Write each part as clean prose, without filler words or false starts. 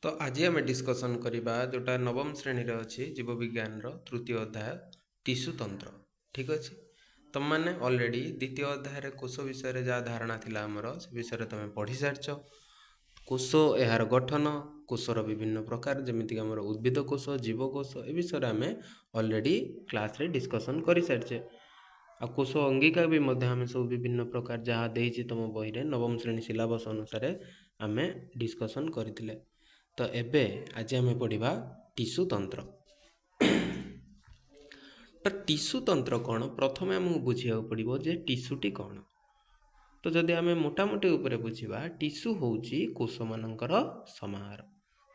तो आज आम डिस्कसन करवा जोटा नवम श्रेणी अच्छी जीवविज्ञान तृतीय अध्याय टिश्यू तंत्र। ठीक अच्छे तुम मैंने अलरेडी द्वितीय अध्याय कोष विषय जहाँ धारणा थिला आमर से विषय तुम पढ़ी सारच। कोष यार गठन कोषर विभिन्न प्रकार जमीक आम उद्भिद कोष जीवकोष ए विषय आम अलरेडी क्लास रे डिस्कसन कर सारीचे। आ कोष अंगिका भी आम सब विभिन्न प्रकार जहाँ देती तुम बही नवम श्रेणी सिलेबस अनुसार आम डिस्कसन करते। तो एबे आज आम पढ़ा टिश्यू तंत्र। तो टिश्यू तंत्र कौन प्रथम आमको बुझा पड़ो जे टिश्यूटी कौन। तो जदि आम मोटामोटी उपर बुझा टिश्यू हूँ कोष मानकर समाहार।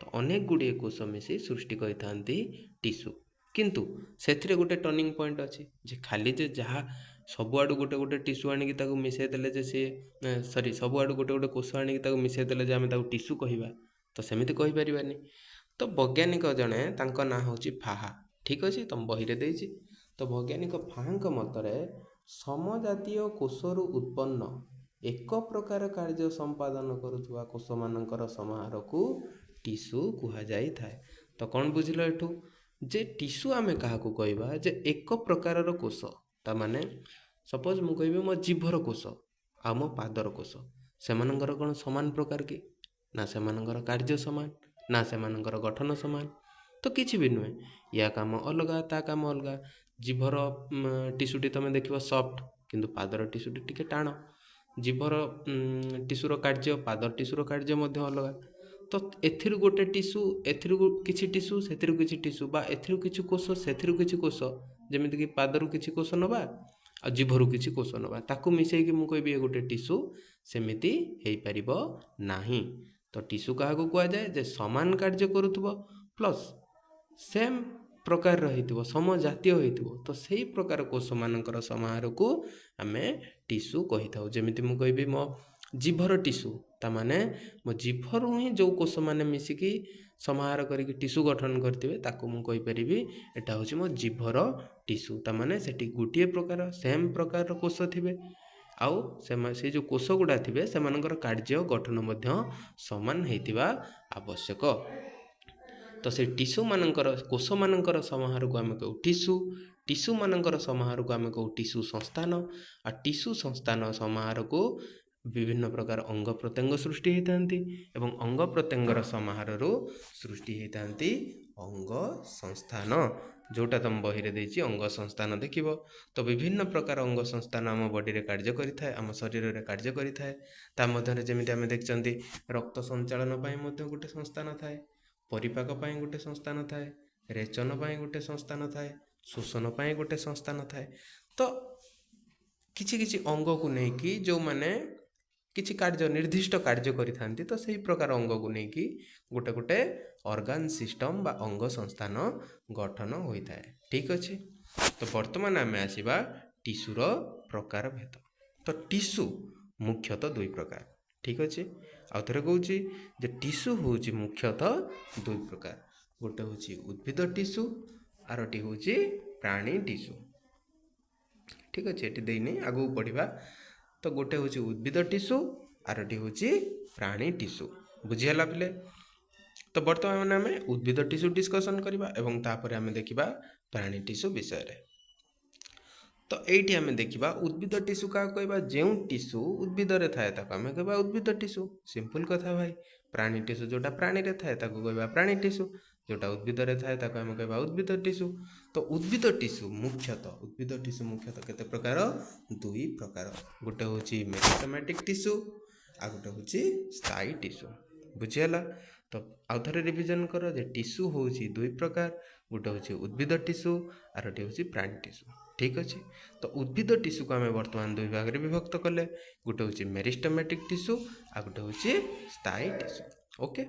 तो अनेक गुड़िए कोष मिसी सृष्टि करते टिश्यू किंतु से गोटे टर्निंग पॉइंट अच्छी जे खाली जे जहाँ सबुआड़ गोटे गोटे टिश्यू आनिकी ताकू मिसेदेले जे सी सॉरी सबुआड़ गोटे गोटे कोष आनिकी मिसेदेले जे आम टिश्यू कहवा तो सेमिति कहि परिबानी। तो वैज्ञानिक जड़े तांको ना हूँ फाहा। ठीक अच्छे तुम बही रे देछि। तो वैज्ञानिक फाहांक मतरे समजातीय कोषरु उत्पन्न एक प्रकार कार्य संपादन करुवा कोष मानकर समाहार को टिश्यू कुहा जाई थाए। तो कौन बुझिल एठू जे टिश्यू आमे काहाकू कहबा जे एक प्रकार कोष ता माने सपोज मु कहबी मो जीभर कोष आ मो पादर कोष सेमानंकर कौन समान प्रकार की ना सेमानंकर कार्य समान ना सेमानंकर गठन समान। तो किछि भी नुहे या काम अलगा ता काम अलगा। जीभर टिश्यूटी तुम देख सफ्ट किंतु पादर टिश्यूटी टिके टाण। जीभर टिश्यूर कार्य पादर टिश्यूर कार्य मध्य अलगा। तो एथिरु गोटे टिश्यू एथिरु किछि टिश्यू सेथिरु किछि टिश्यू बा एथिरु किछि कोष सेथिरु किछि कोष जेमिति कि पादरु किछि कोष नबा आ जीभरु किछि कोष नबा ताकू मिसेइकी मु कहबी गोटे टिश्यू सेमिति हेइ परिबो नाही। तो टिश्यू क्या कह जाए जे समान कार्य करुथबो प्लस सेम प्रकार रहितबो समजातीय होइतबो। तो सही प्रकार कोष मानकर समाहार को आमे टिश्यू कहि थाउ। जेमिति मु कहबी मो जीभर टिश्यू ता माने मो जीभरु ही जो कोष माने मिसिकी समाहार करिक टिश्यू गठन करथिबे ताकू मु कहि परिबी एटा होछि मो जीभर टिश्यू। ता माने सेठी गुटिए प्रकार सेम प्रकार कोष थिबे आउ से जो कोष गुड़ा थे से कार्य गठन मध्य समान होइतिबा आवश्यक। तो से टिश्यू मानकर कोष मानकर समाहार को आम कहू टिश्यू। टिश्यू मानकर समाहार को आम कहू टिश्यू संस्थान। आ टिश्यू संस्थान समाहार को विभिन्न प्रकार अंग प्रत्यंग सृष्टि होता एवं अंग प्रत्यंगर समाहार सृष्टि होता अंग संस्थान जोटा तुम बही रे देछि अंग संस्थान देखिब। तो विभिन्न प्रकार अंग संस्थान आम बॉडी रे कार्य करिथाए आम शरीर रे कार्य करिथाए। ता मध्यरे जेमिति आमे देखचंती रक्त संचालन पई मध्य गोटे संस्थान थाए परिपाक पई गोटे संस्थान थाए रेचन पई गोटे संस्थान थाए शोषण पई गोटे संस्थान थाए। तो किछि किछि अंग को नेकी जो माने किछि कार्य निर्दिष्ट कार्य करिथांती तो सही प्रकार अंग को नेकी गोटे गोटे ऑर्गन सिस्टम बा अंग संस्थान गठन होता है। ठीक अच्छे। तो वर्तमान आम आसवा टिश्यूर प्रकार भेद। तो टिश्यू मुख्यतः दुई प्रकार। ठीक अच्छे आउ थे कहूँ जे टिश्यू हूँ मुख्यतः दुई प्रकार गोटे हूँ उद्भिद टिश्यू आरटी हूँ प्राणी टिश्यू। ठीक अच्छे ये देनी आगू बढ़ा। तो गोटे हूँ उद्भिद टिश्यू आरटी हूँ प्राणी टिश्यू बुझीगला पिले। तो बर्तमान आम उद्भिद टिश्यू डिस्कसन करवा एवं तापर आम देखा प्राणी टिश्यू विषय रे। तो ये आम देखा उद्भिद टिश्यू क्या कहवा जो टिश्यू उद्भिद रे थाए ताको आम कहवा उद्भिद टिश्यू सिंपल कथा भाई। प्राणी टिश्यू जोटा प्राणी रे थाए ताको कहवा प्राणी टिश्यू जोटा उद्भिद रे थाए ताको आम कहवा उद्भिद टिश्यू। तो उद्भिद टिश्यू मुख्यतः केते प्रकार दुई प्रकार गोटे हूँ मेरिस्टेमेटिक टिश्यू आ गोटे हूँ स्थायी टिश्यू बुझीगला। तो आउ थे रिविजन कर जे टिश्यू हूँ दुई प्रकार गोटे हूँ उद्भिद टिश्यू आरटी हूँ प्राणी टिश्यू। ठीक अच्छे। तो उद्भिद टिश्यू को आम वर्तमान दुई भाग में विभक्त कले गोटे हूँ मेरिस्टेमेटिक टिश्यू आ गोटे हूँ स्थायी टिश्यू। ओके।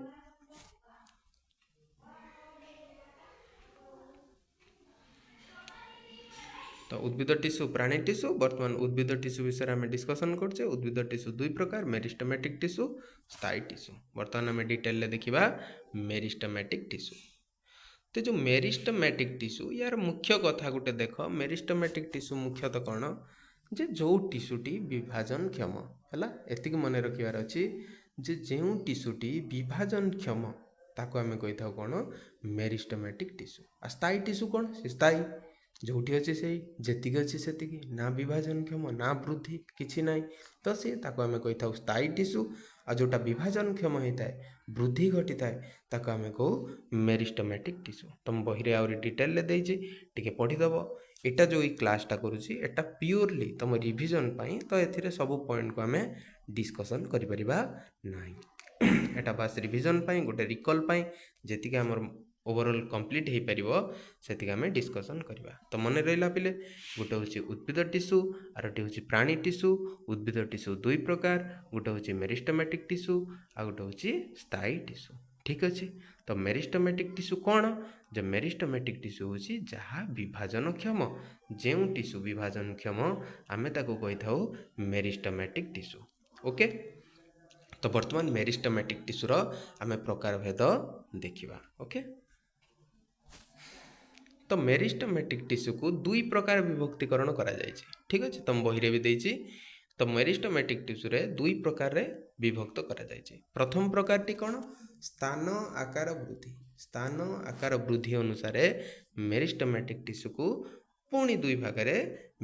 तो उद्भिद टिश्यू प्राणी टिश्यू वर्तमान उद्भिद टिश्यू विषय में डिस्कसन करछे। उद्भिद टिश्यू दुई प्रकार मेरिस्टेमेटिक टिश्यू स्थायी टिश्यू। वर्तमान आम डिटेल देखा मेरिस्टेमेटिक टिश्यू। तो जो मेरिस्टेमेटिक टिश्यू यार मुख्य कथा गोटे देख मेरिस्टेमेटिक टिश्यू मुख्यतः कौन जे जो टिश्यूटी विभाजन क्षम है एतिक मन रखार अच्छी जे जो टिश्यूटी विभाजन क्षम ତାକୁ ଆମେ କହିଥାଉ କ'ଣ ମେରିଷ୍ଟୋମାଟିକ୍ ଟିସ୍ୟୁ। ଆଉ ସ୍ଥାୟୀ ଟିସ୍ୟୁ କ'ଣ? ସେ ସ୍ଥାୟୀ, ଯେଉଁଠି ଅଛି ସେଇ ଯେତିକି ଅଛି ସେତିକି, ନା ବିଭାଜନକ୍ଷମ ନା ବୃଦ୍ଧି କିଛି ନାହିଁ, ତ ସିଏ ତାକୁ ଆମେ କହିଥାଉ ସ୍ଥାୟୀ ଟିସ୍ୟୁ। ଆଉ ଯେଉଁଟା ବିଭାଜନକ୍ଷମ ହେଇଥାଏ, ବୃଦ୍ଧି ଘଟିଥାଏ, ତାକୁ ଆମେ କହୁ ମେରିଷ୍ଟୋମାଟିକ୍ ଟିସ୍ୟୁ। ତୁମ ବହିରେ ଆହୁରି ଡିଟେଲରେ ଦେଇଛି, ଟିକେ ପଢ଼ିଦେବ। ଏଇଟା ଯେଉଁ ଏଇ କ୍ଲାସ୍ଟା କରୁଛି ଏଇଟା ପିଓରଲି ତୁମ ରିଭିଜନ୍ ପାଇଁ, ତ ଏଥିରେ ସବୁ ପଏଣ୍ଟକୁ ଆମେ ଡିସ୍କସନ୍ କରିପାରିବା ନାହିଁ। ଏଇଟା ବାସ୍ ରିଭିଜନ୍ ପାଇଁ, ଗୋଟେ ରିକଲ୍ ପାଇଁ, ଯେତିକି ଆମର ଓଭରଅଲ୍ କମ୍ପ୍ଲିଟ୍ ହେଇପାରିବ ସେତିକି ଆମେ ଡିସ୍କସନ୍ କରିବା। ତ ମନେ ରହିଲା ପିଲେ, ଗୋଟେ ହେଉଛି ଉଦ୍ଭିଦ ଟିସ୍ୟୁ, ଆରଟି ହେଉଛି ପ୍ରାଣୀ ଟିସ୍ୟୁ। ଉଦ୍ଭିଦ ଟିସ୍ୟୁ ଦୁଇ ପ୍ରକାର, ଗୋଟେ ହେଉଛି ମେରିଷ୍ଟୋମାଟିକ୍ ଟିସ୍ୟୁ, ଆଉ ଗୋଟେ ହେଉଛି ସ୍ଥାୟୀ ଟିସ୍ୟୁ। ଠିକ୍ ଅଛି। ତ ମେରିଷ୍ଟୋମାଟିକ୍ ଟିସ୍ୟୁ କ'ଣ? ଯେ ମେରିଷ୍ଟୋମାଟିକ୍ ଟିସ୍ୟୁ ହେଉଛି ଯାହା ବିଭାଜନକ୍ଷମ। ଯେଉଁ ଟିସ୍ୟୁ ବିଭାଜନକ୍ଷମ ଆମେ ତାକୁ କହିଥାଉ ମେରିଷ୍ଟୋମାଟିକ୍ ଟିସ୍ୟୁ। ଓକେ। ତ ବର୍ତ୍ତମାନ ମେରିଷ୍ଟୋମାଟିକ୍ ଟିସ୍ୟୁର ଆମେ ପ୍ରକାର ଭେଦ ଦେଖିବା। ଓକେ। ତ ମେରିଷ୍ଟୋମାଟିକ୍ ଟିସ୍ୟୁକୁ ଦୁଇ ପ୍ରକାର ବିଭକ୍ତିକରଣ କରାଯାଇଛି। ଠିକ୍ ଅଛି, ତମ ବହିରେ ବି ଦେଇଛି। ତ ମେରିଷ୍ଟୋମାଟିକ୍ ଟିସ୍ୟୁରେ ଦୁଇ ପ୍ରକାରରେ ବିଭକ୍ତ କରାଯାଇଛି। ପ୍ରଥମ ପ୍ରକାରଟି କ'ଣ? ସ୍ଥାନ ଆକାର ବୃଦ୍ଧି। ସ୍ଥାନ ଆକାର ବୃଦ୍ଧି ଅନୁସାରେ ମେରିଷ୍ଟୋମାଟିକ୍ ଟିସ୍ୟୁକୁ ପୁଣି ଦୁଇ ଭାଗରେ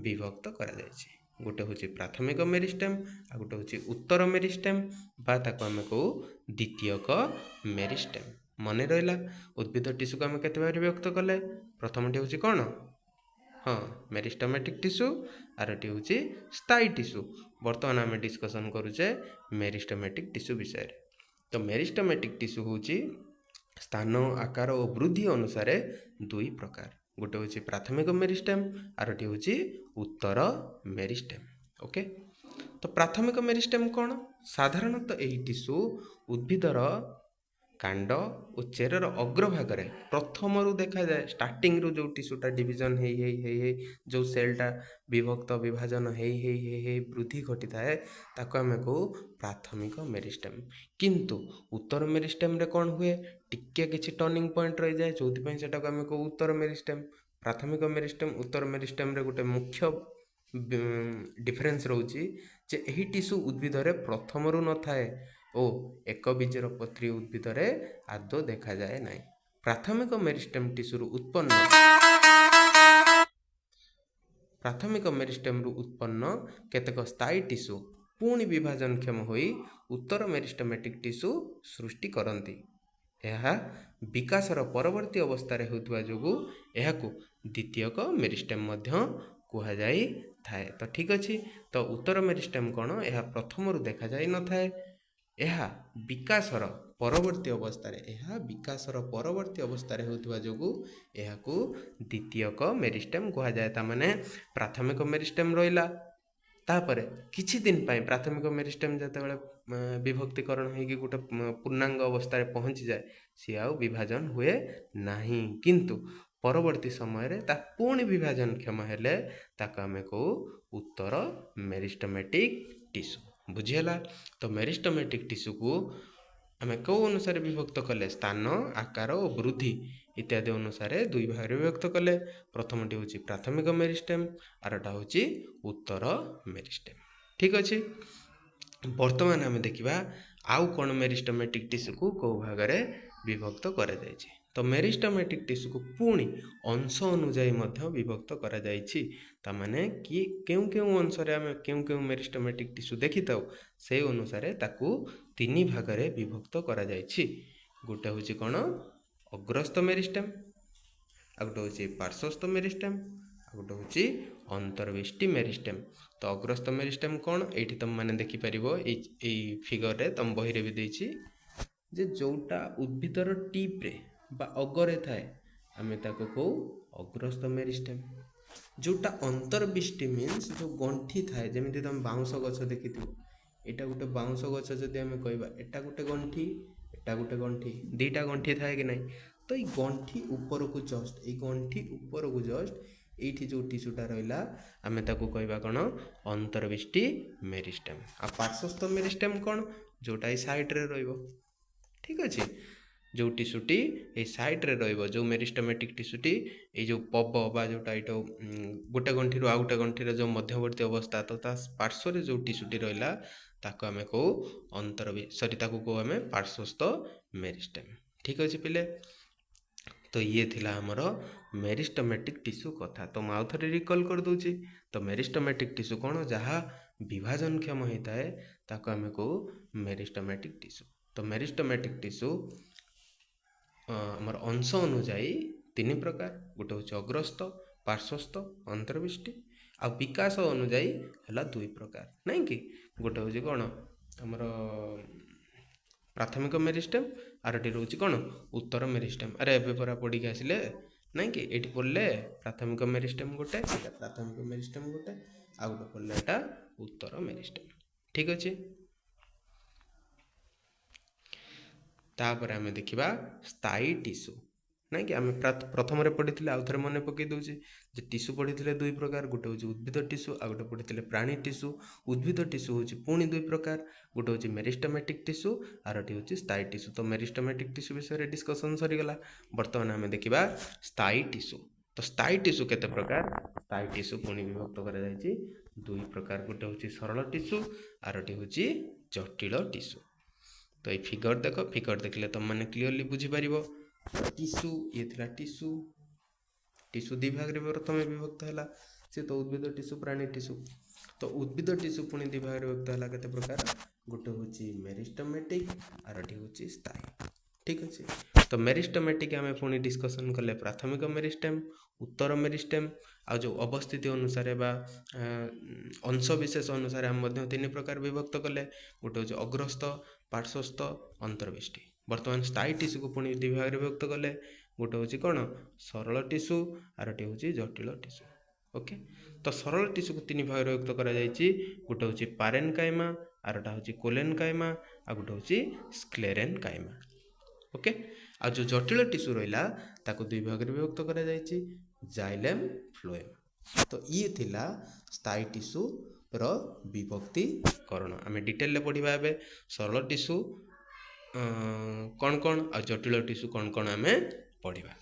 ବିଭକ୍ତ କରାଯାଇଛି। ଗୋଟେ ହେଉଛି ପ୍ରାଥମିକ ମେରିଷ୍ଟେମ୍, ଆଉ ଗୋଟେ ହେଉଛି ଉତ୍ତର ମେରିଷ୍ଟେମ୍, ବା ତାକୁ ଆମେ କହୁ ଦ୍ୱିତୀୟକ ମେରିଷ୍ଟେମ୍। ମନେ ରହିଲା, ଉଦ୍ଭିଦ ଟିସ୍ୟୁକୁ ଆମେ କେତେ ଭାଗରେ ବିଭକ୍ତ କଲେ? ପ୍ରଥମଟି ହେଉଛି କ'ଣ? ହଁ, ମେରିଷ୍ଟୋମାଟିକ୍ ଟିସ୍ୟୁ, ଆରଟି ହେଉଛି ସ୍ଥାୟୀ ଟିସ୍ୟୁ। ବର୍ତ୍ତମାନ ଆମେ ଡିସ୍କସନ୍ କରୁଛେ ମେରିଷ୍ଟୋମାଟିକ୍ ଟିସ୍ୟୁ ବିଷୟରେ। ତ ମେରିଷ୍ଟୋମାଟିକ୍ ଟିସ୍ୟୁ ହେଉଛି ସ୍ଥାନ ଆକାର ଓ ବୃଦ୍ଧି ଅନୁସାରେ ଦୁଇ ପ୍ରକାର। ଗୋଟେ ହେଉଛି ପ୍ରାଥମିକ ମେରିଷ୍ଟେମ୍, ଆରଟି ହେଉଛି ଉତ୍ତର ମେରିଷ୍ଟେମ୍। ଓକେ। ତ ପ୍ରାଥମିକ ମେରିଷ୍ଟେମ୍ କ'ଣ? ସାଧାରଣତଃ ଏହି ଟିସ୍ୟୁ ଉଦ୍ଭିଦର କାଣ୍ଡ ଓ ଚେରର ଅଗ୍ରଭାଗରେ ପ୍ରଥମରୁ ଦେଖାଯାଏ। ଷ୍ଟାର୍ଟିଂରୁ ଯେଉଁ ଟିସ୍ୟୁଟା ଡିଭିଜନ୍ ହେଇ ହେଇ ହେଇ ହେଇ ଯେଉଁ ସେଲ୍ଟା ବିଭାଜନ ହେଇ ହେଇ ହେଇ ହେଇ ବୃଦ୍ଧି ଘଟିଥାଏ, ତାକୁ ଆମେ କହୁ ପ୍ରାଥମିକ ମେରିଷ୍ଟେମ୍। କିନ୍ତୁ ଉତ୍ତର ମେରିଷ୍ଟେମ୍ରେ କ'ଣ ହୁଏ? ଟିକେ କିଛି ଟର୍ଣ୍ଣିଂ ପଏଣ୍ଟ ରହିଯାଏ, ଯେଉଁଥିପାଇଁ ସେଟାକୁ ଆମେ କହୁ ଉତ୍ତର ମେରିଷ୍ଟେମ୍। ପ୍ରାଥମିକ ମେରିଷ୍ଟେମ୍ ଉତ୍ତର ମେରିଷ୍ଟେମ୍ରେ ଗୋଟେ ମୁଖ୍ୟ ଡିଫରେନ୍ସ ରହୁଛି ଯେ ଏହି ଟିସ୍ୟୁ ଉଦ୍ଭିଦରେ ପ୍ରଥମରୁ ନଥାଏ ଓ ଏକବୀଜର ପତ୍ରୀ ଉଦ୍ଭିଦରେ ଆଦୌ ଦେଖାଯାଏ ନାହିଁ। ପ୍ରାଥମିକ ମେରିଷ୍ଟେମ୍ ଟିସ୍ୟୁରୁ ଉତ୍ପନ୍ନ କେତେକ ସ୍ଥାୟୀ ଟିସ୍ୟୁ ପୁଣି ବିଭାଜନକ୍ଷମ ହୋଇ ଉତ୍ତର ମେରିଷ୍ଟୋମାଟିକ୍ ଟିସ୍ୟୁ ସୃଷ୍ଟି କରନ୍ତି। ଏହା ବିକାଶର ପରବର୍ତ୍ତୀ ଅବସ୍ଥାରେ ହେଉଥିବା ଯୋଗୁଁ ଏହାକୁ ଦ୍ୱିତୀୟକ ମେରିଷ୍ଟେମ୍ ମଧ୍ୟ କୁହାଯାଇଥାଏ। ତ ଠିକ୍ ଅଛି। ତ ଉତ୍ତର ମେରିଷ୍ଟେମ୍ କ'ଣ? ଏହା ପ୍ରଥମରୁ ଦେଖାଯାଇନଥାଏ। ଏହା ବିକାଶର ପରବର୍ତ୍ତୀ ଅବସ୍ଥାରେ ହେଉଥିବା ଯୋଗୁଁ ଏହାକୁ ଦ୍ୱିତୀୟକ ମେରିଷ୍ଟେମ୍ କୁହାଯାଏ। ତା'ମାନେ ପ୍ରାଥମିକ ମେରିଷ୍ଟେମ୍ ରହିଲା, ତାପରେ କିଛି ଦିନ ପାଇଁ ପ୍ରାଥମିକ ମେରିଷ୍ଟେମ୍ ଯେତେବେଳେ ବିଭକ୍ତିକରଣ ହୋଇକି ଗୋଟେ ପୂର୍ଣ୍ଣାଙ୍ଗ ଅବସ୍ଥାରେ ପହଞ୍ଚିଯାଏ, ସିଏ ଆଉ ବିଭାଜନ ହୁଏ ନାହିଁ। କିନ୍ତୁ ପରବର୍ତ୍ତୀ ସମୟରେ ତା ପୁଣି ବିଭାଜନକ୍ଷମ ହେଲେ ତାକୁ ଆମେ କହୁ ଉତ୍ତର ମେରିଷ୍ଟୋମାଟିକ୍ ଟିସ୍ୟୁ। ବୁଝିହେଲା? ତ ମେରିଷ୍ଟୋମାଟିକ୍ ଟିସ୍ୟୁକୁ ଆମେ କେଉଁ ଅନୁସାରେ ବିଭକ୍ତ କଲେ? ସ୍ଥାନ ଆକାର ଓ ବୃଦ୍ଧି ଇତ୍ୟାଦି ଅନୁସାରେ ଦୁଇ ଭାଗରେ ବିଭକ୍ତ କଲେ। ପ୍ରଥମଟି ହେଉଛି ପ୍ରାଥମିକ ମେରିଷ୍ଟେମ୍, ଆରଟା ହେଉଛି ଉତ୍ତର ମେରିଷ୍ଟେମ୍। ଠିକ୍ ଅଛି। ବର୍ତ୍ତମାନ ଆମେ ଦେଖିବା ଆଉ କ'ଣ ମେରିଷ୍ଟୋମାଟିକ୍ ଟିସ୍ୟୁକୁ କେଉଁ ଭାଗରେ ବିଭକ୍ତ କରାଯାଇଛି। ତ ମେରିଷ୍ଟୋମାଟିକ୍ ଟିସ୍ୟୁକୁ ପୁଣି ଅଂଶ ଅନୁଯାୟୀ ମଧ୍ୟ ବିଭକ୍ତ କରାଯାଇଛି। ତା'ମାନେ କି କେଉଁ ଅଂଶରେ ଆମେ କେଉଁ ମେରିଷ୍ଟୋମାଟିକ୍ ଟିସ୍ୟୁ ଦେଖିଥାଉ, ସେହି ଅନୁସାରେ ତାକୁ ତିନି ଭାଗରେ ବିଭକ୍ତ କରାଯାଇଛି। ଗୋଟେ ହେଉଛି କ'ଣ? ଅଗ୍ରସ୍ଥ ମେରିଷ୍ଟେମ୍, ଆଉ ଗୋଟେ ହେଉଛି ପାର୍ଶ୍ୱସ୍ଥ ମେରିଷ୍ଟେମ୍, ଆଉ ଗୋଟେ ହେଉଛି ଅନ୍ତର୍ବିଷ୍ଟି ମେରିଷ୍ଟେମ୍। ତ ଅଗ୍ରସ୍ଥ ମେରିଷ୍ଟେମ୍ କ'ଣ? ଏଇଠି ତୁମମାନେ ଦେଖିପାରିବ, ଏଇ ଫିଗରରେ ତୁମ ବହିରେ ବି ଦେଇଛି ଯେ ଯେଉଁଟା ଉଦ୍ଭିଦର ଟିପ୍ରେ ବା ଅଗରେ ଥାଏ ଆମେ ତାକୁ କହୁ ଅଗ୍ରସ୍ଥ ମେରିଷ୍ଟେମ୍। ଯେଉଁଟା ଅନ୍ତର୍ବିଷ୍ଟି ମିନ୍ସ ଯେଉଁ ଗଣ୍ଠି ଥାଏ, ଯେମିତି ତୁମେ ବାଉଁଶ ଗଛ ଦେଖିଥିବ, ଏଇଟା ଗୋଟେ ବାଉଁଶ ଗଛ ଯଦି ଆମେ କହିବା, ଏଟା ଗୋଟେ ଗଣ୍ଠି, ଏଟା ଗୋଟେ ଗଣ୍ଠି, ଦୁଇଟା ଗଣ୍ଠି ଥାଏ କି ନାହିଁ? ତ ଏଇ ଗଣ୍ଠି ଉପରକୁ ଜଷ୍ଟ ଏଇଠି ଯେଉଁ ଟିସ୍ୟୁଟା ରହିଲା ଆମେ ତାକୁ କହିବା କ'ଣ? ଅନ୍ତର୍ବିଷ୍ଟି ମେରିଷ୍ଟେମ୍। ଆଉ ପାର୍ଶ୍ୱସ୍ଥ ମେରିଷ୍ଟେମ୍ କ'ଣ? ଯେଉଁଟା ଏଇ ସାଇଡ଼୍ରେ ରହିବ। ଠିକ୍ ଅଛି। ଯେଉଁ ଟିସ୍ୟୁଟି ଏଇ ସାଇଡ଼୍ରେ ରହିବ, ଯେଉଁ ମେରିଷ୍ଟୋମାଟିକ୍ ଟିସ୍ୟୁଟି ଏଇ ଯେଉଁ ପବ ବା ଯେଉଁଟା ଏଇଟା ଗୋଟେ ଗଣ୍ଠିରୁ ଆଉ ଗୋଟେ ଗଣ୍ଠିର ଯେଉଁ ମଧ୍ୟବର୍ତ୍ତୀ ଅବସ୍ଥା, ତ ତା ପାର୍ଶ୍ୱରେ ଯେଉଁ ଟିସ୍ୟୁଟି ରହିଲା ତାକୁ ଆମେ କହୁ ତାକୁ କହୁ ଆମେ ପାର୍ଶ୍ୱସ୍ଥ ମେରିଷ୍ଟେମ୍। ठीक अच्छे पिले। तो ये थिला हमर मेरिस्टमेटिक टिश्यू कथा। तो मैं आउ थरे रिकॉल कर दूची। तो मेरिस्टमेटिक टिश्यू कौन जहाँ विभाजनक्षम होता है ताको आमे को मेरिस्टमेटिक टिश्यू। तो मेरिस्टमेटिक टिश्यू आमर अंश अनुजाई तीन प्रकार, गोटे हूँ अग्रस्त, पार्श्वस्थ, अंतर्विष्टि। आ विकास अनुजाई है दुई प्रकार, नहीं कि गोटे हूँ कौन आमर प्राथमिक मेरिस्टेम आरटी रोच कौन उत्तर मेरिस्टेम। अरे एबे परा पढ़ी के आसिले नहीं कि ये पढ़ले प्राथमिक मेरिस्टेम गोटे, प्राथमिक मेरिस्टेम गोटे, आ गोटे पढ़ले एटा उत्तर मेरिस्टेम। ठीक अच्छे। तापर आमे देखिबा स्थायी टिश्यू, नहीं कि आम प्रथम पढ़ी आउ थे मन पकई दूचे जे टिश्यू पढ़ी दुई प्रकार, गोटे हूँ उद्भिद टिश्यू आ गोटे पढ़ी प्राणी टिश्यू। उद्भिद टिश्यू हूँ पुणी दुई प्रकार, गोटे हूँ मेरिस्टमेटिक टिश्यू आरटी हूँ स्थायी टिश्यू। तो मेरिस्टमेटिक टिश्यू विषय में डिस्कसन सरीगला। बर्तमान आम देखा स्थायी टिश्यू। तो स्थायी टिश्यू केते प्रकार, स्थायी टिश्यू पुणी विभक्त कर दुई प्रकार, गोटे हूँ सरल टिश्यू आरटी हूँ जटिल टिश्यू। तो ये फिगर देख, फिगर देखले तुम मैंने क्लीयरली बुझीपार। टिश्यू ये थिला टिश्यू, टिश्यू दी भाग रे प्रथम विभक्त है सी तो उद्भिद टिश्यू प्राणी टिश्यू। तो उद्भिद टिश्यू पुणी दी भाग रे विभक्त है केते प्रकार, गोटे हूँ मेरिस्टमेटिक आरटी हूँ स्थायी। ठीक अच्छे। तो मेरिस्टमेटिक आम पुणी डिस्कसन कले प्राथमिक मेरिस्टेम, उत्तर मेरिस्टेम, आ जो अवस्थिति अनुसार बा अंश विशेष अनुसार आम तीन प्रकार विभक्त कले, गोटे हूँ अग्रस्त, पार्श्वस्थ, अंतर्विष्टि। बर्तमान स्थायी टिश्यू को पुणी दि भाग विभक्त कले, गोटे हूँ कौन सरल टिश्यू आरटी हूँ जटिल टिश्यू। ओके। तो सरल टिश्यू को तीन भाग विभक्त करा जायछि, गोटे हूँ पारेनकाइमा, आरटा हूँ कोलेनकाइमा, आ गोटे हूँ स्क्लेरेनकाइमा। ओके। आ जो जटिल टिश्यू रहिला ताको दुई भाग विभक्त करा जायछि, जाइलेम, फ्लोएम। तो ये थिला स्थायी टिश्यू रो विभक्तिकरण। आम डिटेल ले पढ़िबा एबे सरल टिश्यू कौन कौन आ जटिल टिश्यू कौन कौन आम पढ़िबा।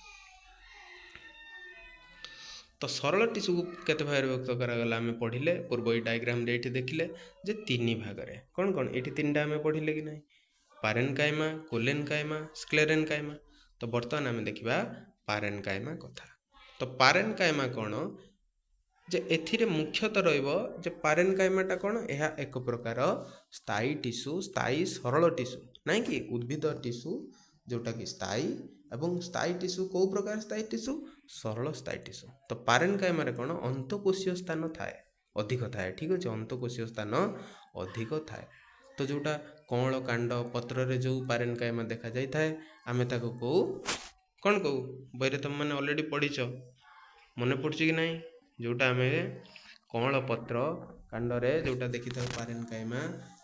तो सरल टिश्यू को केते भाग विभक्त करागला आम पढ़िले पूर्व ई डायग्राम रे एठी देखिले जे तीन भाग रे कौन कौन एठी तीनटा आम पढ़िले कि नहीं, पारेनकाइमा, कोलेनकाइमा, स्क्लेरेनकाइमा। तो बर्तमान आम देखिबा पारेनकाइमा कथा। तो पारेनकाइमा कौन जे एथिरे मुख्यतः रहिबो जे पारेनकाइमाटा कौन, यह एक प्रकार स्थायी टिश्यू, स्थायी सरल टिश्यू, नहीं कि उद्भिद टिश्यू जोटा कि स्थायी एवं स्थायी टिश्यू को प्रकार स्थायी टिश्यू सरल स्थायी टिश्यू। तो पारेनकाइमा रे कौन अंतकोशीय स्थान थाए अधिक थाए। ठीक अच्छे। अंतकोशीय स्थान अधिक थाए। तो जोटा कौल कांड पत्र रे जो पारेनकाइमा देखा जाय थाए आमे ताको कहू कौन कहू, बहिरे तुम मैंने ऑलरेडी पढ़ीच मन पड़ुछि कि नहीं, जोटा आमे कौल पत्र कांड रे जोटा देखि था पारेनकाइमा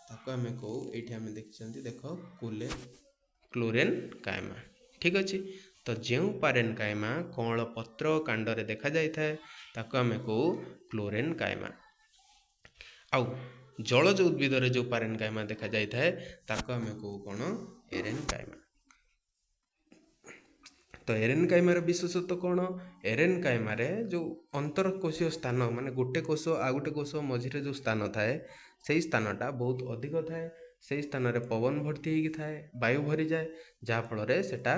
ताको आमे कहू एठी आमे देखिछंती देख क्लोरेनकाइमा। ठीक अच्छे। तो जो पारेनकाइमा कौल पत्र कांड रे देखा जाय थाए ताको आमे कहू क्लोरेनकाइमा। आउ जलज उद्भिद रे जो पारेनकाइमा देखा जाय थाए ताको आमे कहू कोन एरेनकाइमा। तो एरेनकाइमार विशेषत्व कौन, एरेनकाइमा रे जो अंतरकोशीय स्थान माने गोटे कोष आ गोटे कोष मझिरे जो स्थान थाए से स्थानटा बहुत अधिक थाए। से स्थान रे पवन भर्ती होगी थाए, वायु भरी जाए जहाँ फल रे सेटा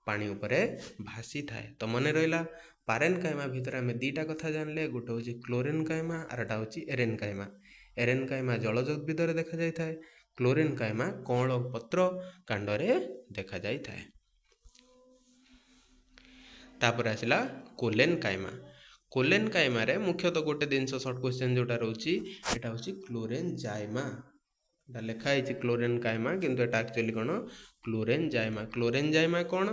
पानी उपरे भासी थाए। तो मन रहिला पारेनकाइमा भितर आमे दीटा कथा जानले, गोटे हूँ क्लोरेनकाइमा आरटा हूँ एरेनकाइमा। एरेनकाइमा जलज उद्भिद रे देखा जाय थाए, क्लोरेनकाइमा कौल पत्र कांड रे देखा जाय थाए। तापर आसला कोलेनकाइमा। कोलेनकाइमा रे मुख्यतः गोटे जिनस सर्ट क्वेश्चन जोटा रोची एटा होची क्लोरेनजाइमा। एटा लिखा है क्लोरेनकाइमा किंतु एटा एक्चुअली कोन क्लोरेनजाइमा। क्लोरेनजाइमा कोन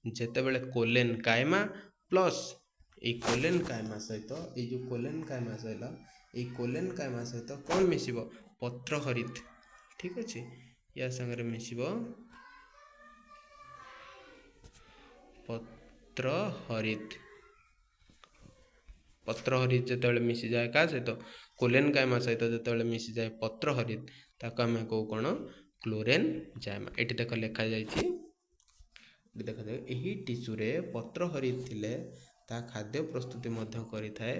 जेते बेले कोलेनकाइमा प्लस ए कोलेनकाइमा सहित ए जो कोलेनकाइमा सहित ए कोलेनकाइमा सहित कोन मिसिबो पत्रहरित। ठीक अछि। या संगे मिसिबो पत्रहरित। पत्रहरित जिते मिसी जाए क्या सहित कोलेनकाइमा सहित जिते मिसी जाए पत्रहरित ताको आमे कहू कौन क्लोरेनजाइमा। एठी देख लिखा जाइछि देखा जाए एही टिश्यू रे पत्रहरित थिले ता खाद्य प्रस्तुति मध्य करिथाए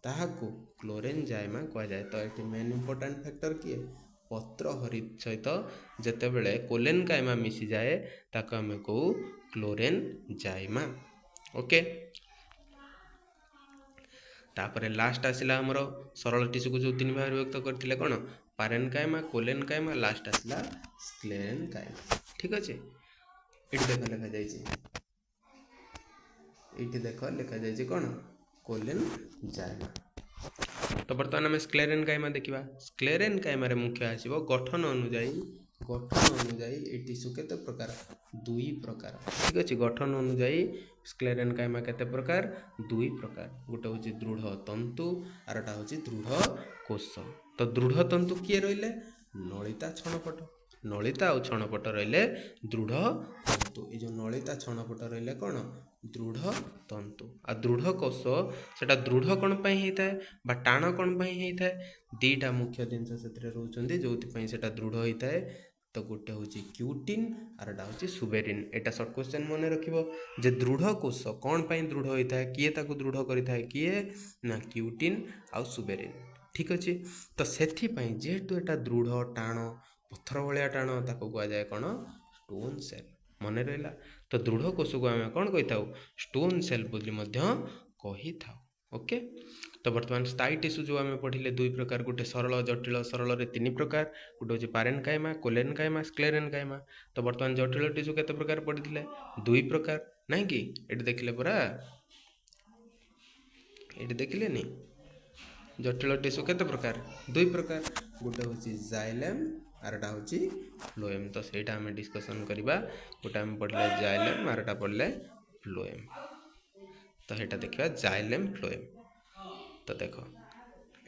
ताहाकू क्लोरेनजाइमा कहा जाए। तो एठी मेन इंपोर्टेंट फैक्टर किए पत्रहरित सहित जेते बेले कोलेनकाइमा मिसी जाए ताको आमे कहू क्लोरेनजाइमा। ओके, तापर लास्ट आसला आमर सरल टिश्यू को जो तीन भाग विभक्त करथिले कोन पारेनकाइमा, कोलेनकाइमा, लास्ट आसला स्क्लेरेनकाइमा। ठीक अच्छे, ये देख लिखा जाइए, ये देख लिखा जाइए कौन कोलेनजाइमा। तो बर्तमान आम स्क्लेरेनकाइमा देखा। स्क्लेरेनकाइमा मुख्य आसो गठन अनुजाई ये टिश्यू केते प्रकार दुई प्रकार। ठीक अच्छे, गठन अनुजाई स्क्लेरेनकाइमा केते प्रकार दुई प्रकार, गोटे हूँ दृढ़ तंतु आरटा हूँ दृढ़ कोष। तो दृढ़ तंतु किए रहिले नलिता छणपट, नलिता और छणपट रहिले दृढ़ तंतु। ये जो नलिता छणपट रहिले कौन दृढ़ तंतु। आ दृढ़ कोष सेटा दृढ़ कौन पाई होता है बा टाण कौन पाई होता है, दीटा मुख्य जिनस से रोचंदी जो सेटा दृढ़ होता है। तो गोटे हूँ क्यूटिन आरटा हूँ सुबेरिन। एटा सर्ट क्वेश्चन मन रखिबो जे दृढ़ कोष कौन पाई दृढ़ होता है, किए ताको दृढ़ करता है, किए ना क्यूटिन आउ सुबेरिन। ठीक अच्छे, तो सेथिपाई जेहेतु एटा दृढ़ टाण पत्थर भाया टाण ताको कह जाए कौन स्टोन सेल। मन रहा, तो दृढ़ कोष को आम कौन कही था स्टोन सेल बोली कही था। ओके, तो बर्तमान स्थायी टिश्यू जो आम पढ़िले दुई प्रकार, गोटे सरल जटिल। सरल रे तीन प्रकार, गोटे हूँ पारेनकाइमा, कोलेनकाइमा, स्क्लेरेनकाइमा। तो बर्तमान जटिल टिश्यू केते प्रकार पढ़िले दुई प्रकार, नहीं कि ये देखिले परा, ये देखिले नी जटिल टिश्यू केते प्रकार दुई प्रकार, गोटे हूँ जाइलेम आरटा हूँ फ्लोएम। तो सेटा आम डिस्कसन करवा, गोटे आम पढ़ले जाइलेम आरटा पढ़ले फ्लोएम। तो सेटा देखा जाइलेम फ्लोएम। तो देख